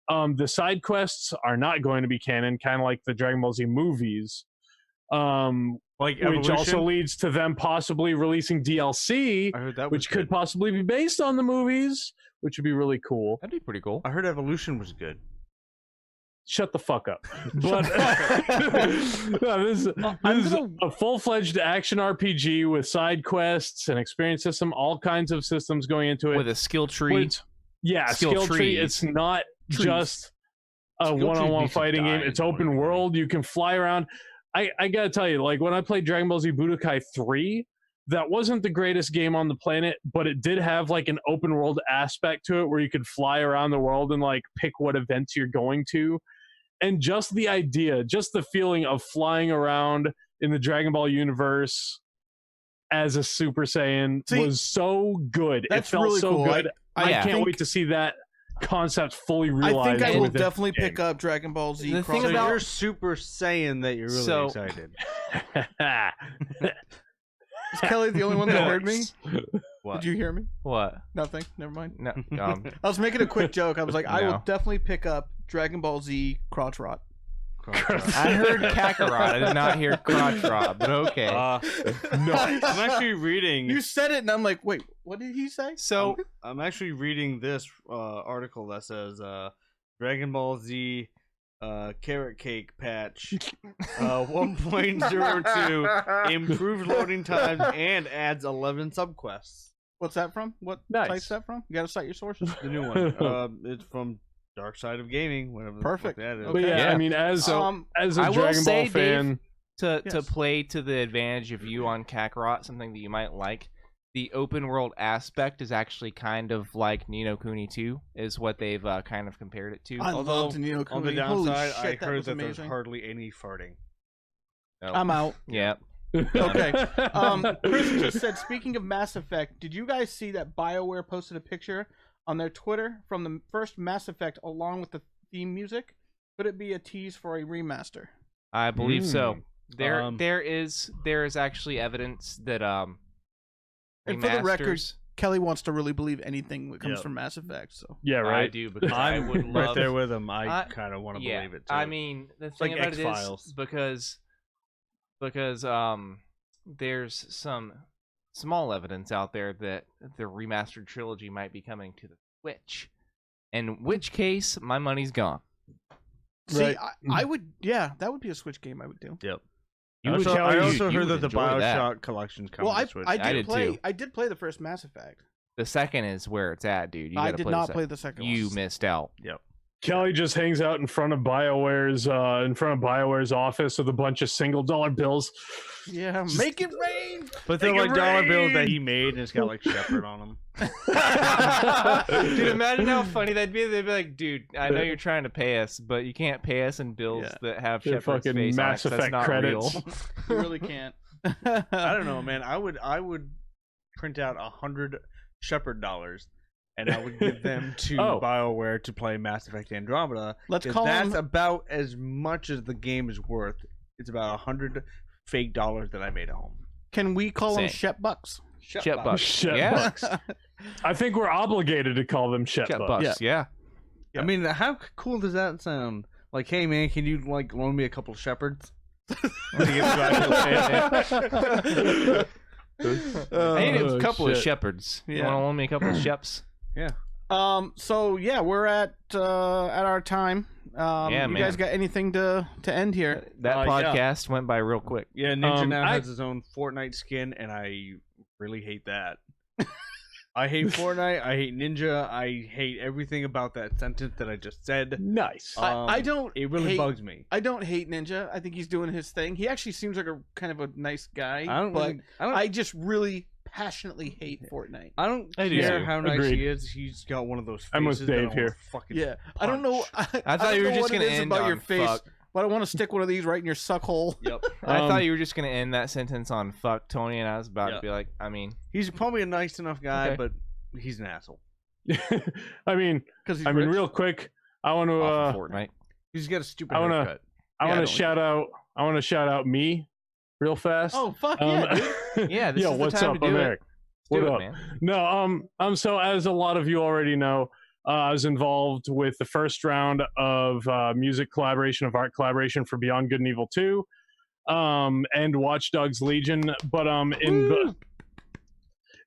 The side quests are not going to be canon, kind of like the Dragon Ball Z movies. Which also leads to them possibly releasing DLC, which could possibly be based on the movies, which would be really cool. That'd be pretty cool. I heard Evolution was good. Shut the fuck up. But this is a full-fledged action RPG with side quests and experience system, all kinds of systems going into it. With a skill tree. Skill tree. It's not just a one-on-one fighting game. It's open world. You can fly around. I gotta tell you, like, when I played Dragon Ball Z Budokai 3, that wasn't the greatest game on the planet, but it did have like an open world aspect to it where you could fly around the world and like pick what events you're going to. And just the idea, just the feeling of flying around in the Dragon Ball universe as a Super Saiyan was so good. It felt really so good. I can't wait to see that concept fully realized. I think I will definitely pick up Dragon Ball Z. The thing about you're Super Saiyan that you're really excited. Is Kelly the only one that heard me? What? Did you hear me? What? Nothing. Never mind. No. I was making a quick joke. I was like, I will definitely pick up Dragon Ball Z Crotch Rot. I heard Kakarot. I did not hear Crotch Rot, but okay. No, I'm actually reading. You said it, and I'm like, wait, what did he say? So I'm actually reading this article that says Dragon Ball Z carrot cake patch 1.02 improved loading times and adds 11 subquests. What's that from? What site's that from? You gotta cite your sources. The new one. It's from Dark Side of Gaming, whatever the fuck that is. Okay. But I mean, as a Dragon Ball fan, Dave, to play to the advantage of you on Kakarot, something that you might like, the open world aspect is actually kind of like Ni no Kuni 2, is what they've kind of compared it to. I loved Ni no Kuni. On the downside, I heard that there's hardly any farting. Nope. I'm out. Yeah. Okay. Chris just said, speaking of Mass Effect, did you guys see that BioWare posted a picture on their Twitter from the first Mass Effect along with the theme music? Could it be a tease for a remaster? I believe so. There is actually evidence that and for the record, Kelly wants to really believe anything that comes from Mass Effect. So I do, because I would love right there with him. I kind of want to believe it too. I mean, the thing about X-Files. it is because there's some small evidence out there that the remastered trilogy might be coming to the Switch. In which case, my money's gone. See, Right. I would, yeah, that would be a Switch game I would do. Yep. You I would- also you heard would that the enjoy that. Bioshock collection's coming Well, to Switch. I I did did play. too. I did play the first Mass Effect. The second is where it's at, dude. You I gotta did play not the play second. the second You one. missed out. Yep. Kelly just hangs out in front of BioWare's office with a bunch of $1 bills. Yeah, make it rain. But they're Make it like dollar bills that rain! he made, and it's got like Shepard on them. Dude, imagine how funny that'd be. They'd be like, dude, I know you're trying to pay us, but you can't pay us in bills that have They're Shepard's fucking face Mass on it, 'cause Effect that's not credits. real. You really can't. I don't know, man. I would print out 100 Shepard dollars, and I would give them to BioWare to play Mass Effect Andromeda. Let's 'cause call that's them. about as much as the game is worth. It's about 100 fake dollars that I made at home. Can we call them Same. Shep Bucks? Shep Bucks. Shep Yeah. Bucks. I think we're obligated to call them Shep Shep Bucks. Bucks. Yeah. I mean, how cool does that sound? Like, hey man, can you like loan me a couple Shepards? I need a couple of shit. Shepherds. You Yeah. want to loan me a couple of Sheps? Yeah. So yeah, we're at our time. Yeah, you man. guys got anything to end here? That yeah. podcast went by real quick. Yeah, Ninja now I- has his own Fortnite skin, and I really hate that. I hate Fortnite. I hate Ninja. I hate everything about that sentence that I just said. Nice. I don't. It really hate, bugs me. I don't hate Ninja. I think he's doing his thing. He actually seems like a kind of a nice guy. but I just really passionately hate Fortnite. I don't I do care too. how nice Agreed. he is. He's got one of those faces I'm with that Dave I wanna here. Fucking Yeah, I don't know. punch. I thought you were just going to end about on your face, fuck. but I want to stick one of these right in your suck hole. Yep. I thought you were just gonna end that sentence on "fuck Tony," and I was about Yeah. to be like, I mean, He's probably a nice enough guy, Okay. but he's an asshole. I mean, Because real quick, I want off to of Fortnite. He's got a stupid I wanna- haircut. I Yeah, want I to don't- shout out. I want to shout out me, real fast. Oh fuck yeah! dude. Yeah, this Yo, is the what's time up? to I'm do it. Eric. Let's do What it, up? man. No, so as a lot of you already know, I was involved with the first round of music collaboration, of art collaboration for Beyond Good and Evil 2, and Watch Dogs Legion. But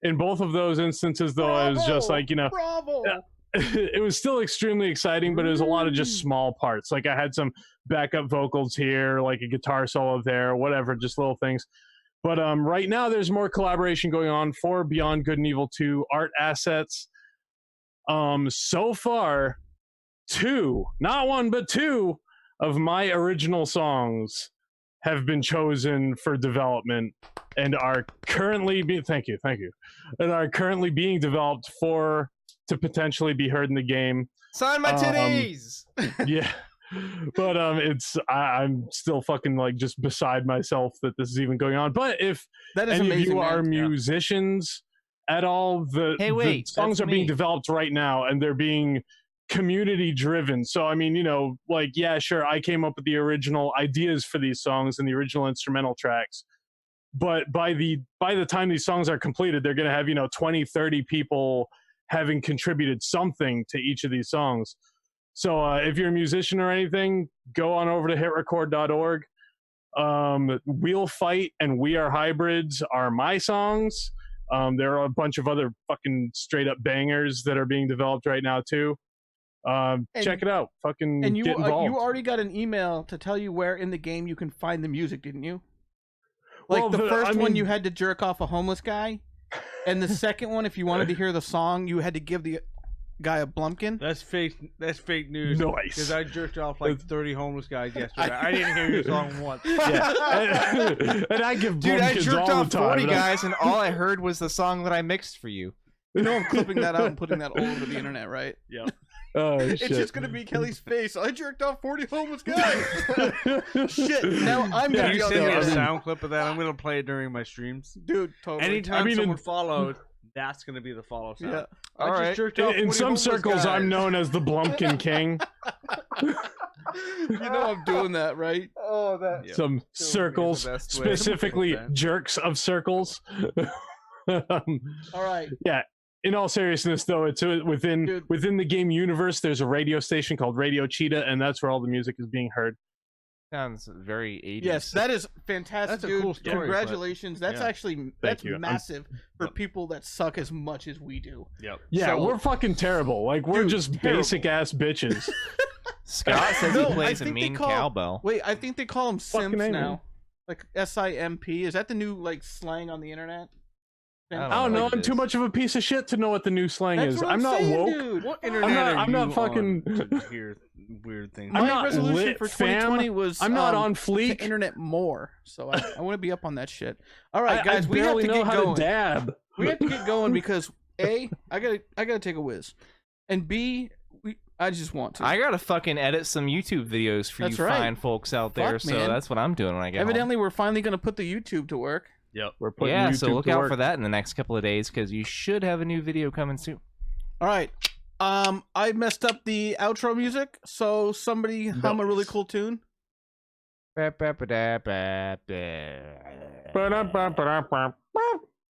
in both of those instances, though, I was just like, Bravo. it was still extremely exciting, but it was a lot of just small parts. Like I had some backup vocals here, like a guitar solo there, whatever, just little things. But right now, there's more collaboration going on for Beyond Good and Evil 2 art assets. So far, not one, but two of my original songs have been chosen for development and are currently and are currently being developed to potentially be heard in the game. Sign my titties. Yeah. But I'm still fucking like just beside myself that this is even going on. But if That is any amazing. of you are man. musicians at all, the songs that's are being me. developed right now and they're being community driven. So I mean, like, yeah, sure, I came up with the original ideas for these songs and the original instrumental tracks, but by the time these songs are completed, they're going to have 20-30 people having contributed something to each of these songs. So if you're a musician or anything, go on over to hitrecord.org. We'll Fight and We Are Hybrids are my songs. There are a bunch of other fucking straight up bangers that are being developed right now too. Check it out. Fucking And you get involved. you already got an email to tell you where in the game you can find the music, didn't you? Like Well, the first one, mean- you had to jerk off a homeless guy, and the second one, if you wanted to hear the song, you had to give the guy a blumpkin. That's fake. That's fake news. Nice. Because I jerked off like 30 homeless guys yesterday. I didn't hear your song once. Yeah. and I give Dude, I Blumpkins jerked all off the time. 40 and I'm- guys, and all I heard was the song that I mixed for you. You know I'm clipping that out and putting that all over the internet, right? Yep. Oh, It's shit. just gonna be Kelly's face. I jerked off 40 homeless guys. Shit. Now I'm Can gonna you be on send the me a other end. sound clip of that? I'm gonna play it during my streams. Dude, totally. Anytime I mean, someone follows, that's gonna be the follow sound. Yeah. I All just right. jerked off In 40 some homeless circles, guys. I'm known as the Blumpkin King. You know I'm doing that, right? Oh, that. Yeah. Some circles, best way. specifically Someone jerks of circles. All right. In all seriousness, though, it's within Dude. the game universe. There's a radio station called Radio Cheetah, and that's where all the music is being heard. Sounds very 80s. Yes, that is fantastic, That's a dude. cool story, Congratulations. That's yeah. actually massive for people that suck as much as we do. Yep. Yeah, So- we're fucking terrible. Like we're Dude, just terrible. basic ass bitches. Scott says No, he I plays a think they mean call- cowbell. Wait, I think they call them Fucking simps A, man. now. Like SIMP. Is that the new like slang on the internet? I I don't don't know know. what I'm it too is. much of a piece of shit to know what the new slang That's is. what I'm not saying, woke. dude. What internet I'm not are you fucking- on to hear weird things? I'm My not resolution lit, for fam. 2020 was I'm not on to fleek. internet more, so I want to be up on that shit. All right, I guys, we have barely to know get how going. to dab. We have to get going because A, I gotta take a whiz, and B, I just want to. I gotta fucking edit some YouTube videos for That's you right. fine folks out there, Fuck, so man. that's what I'm doing when I get Evidently, we're finally gonna put the YouTube to work. Yep. We're home. putting Yeah, YouTube so look to out work. for that in the next couple of days because you should have a new video coming soon. All right. I messed up the outro music, so somebody hum a really cool tune. Ba-ba-ba-da-ba-ba. Ba-da-ba-ba-da-ba.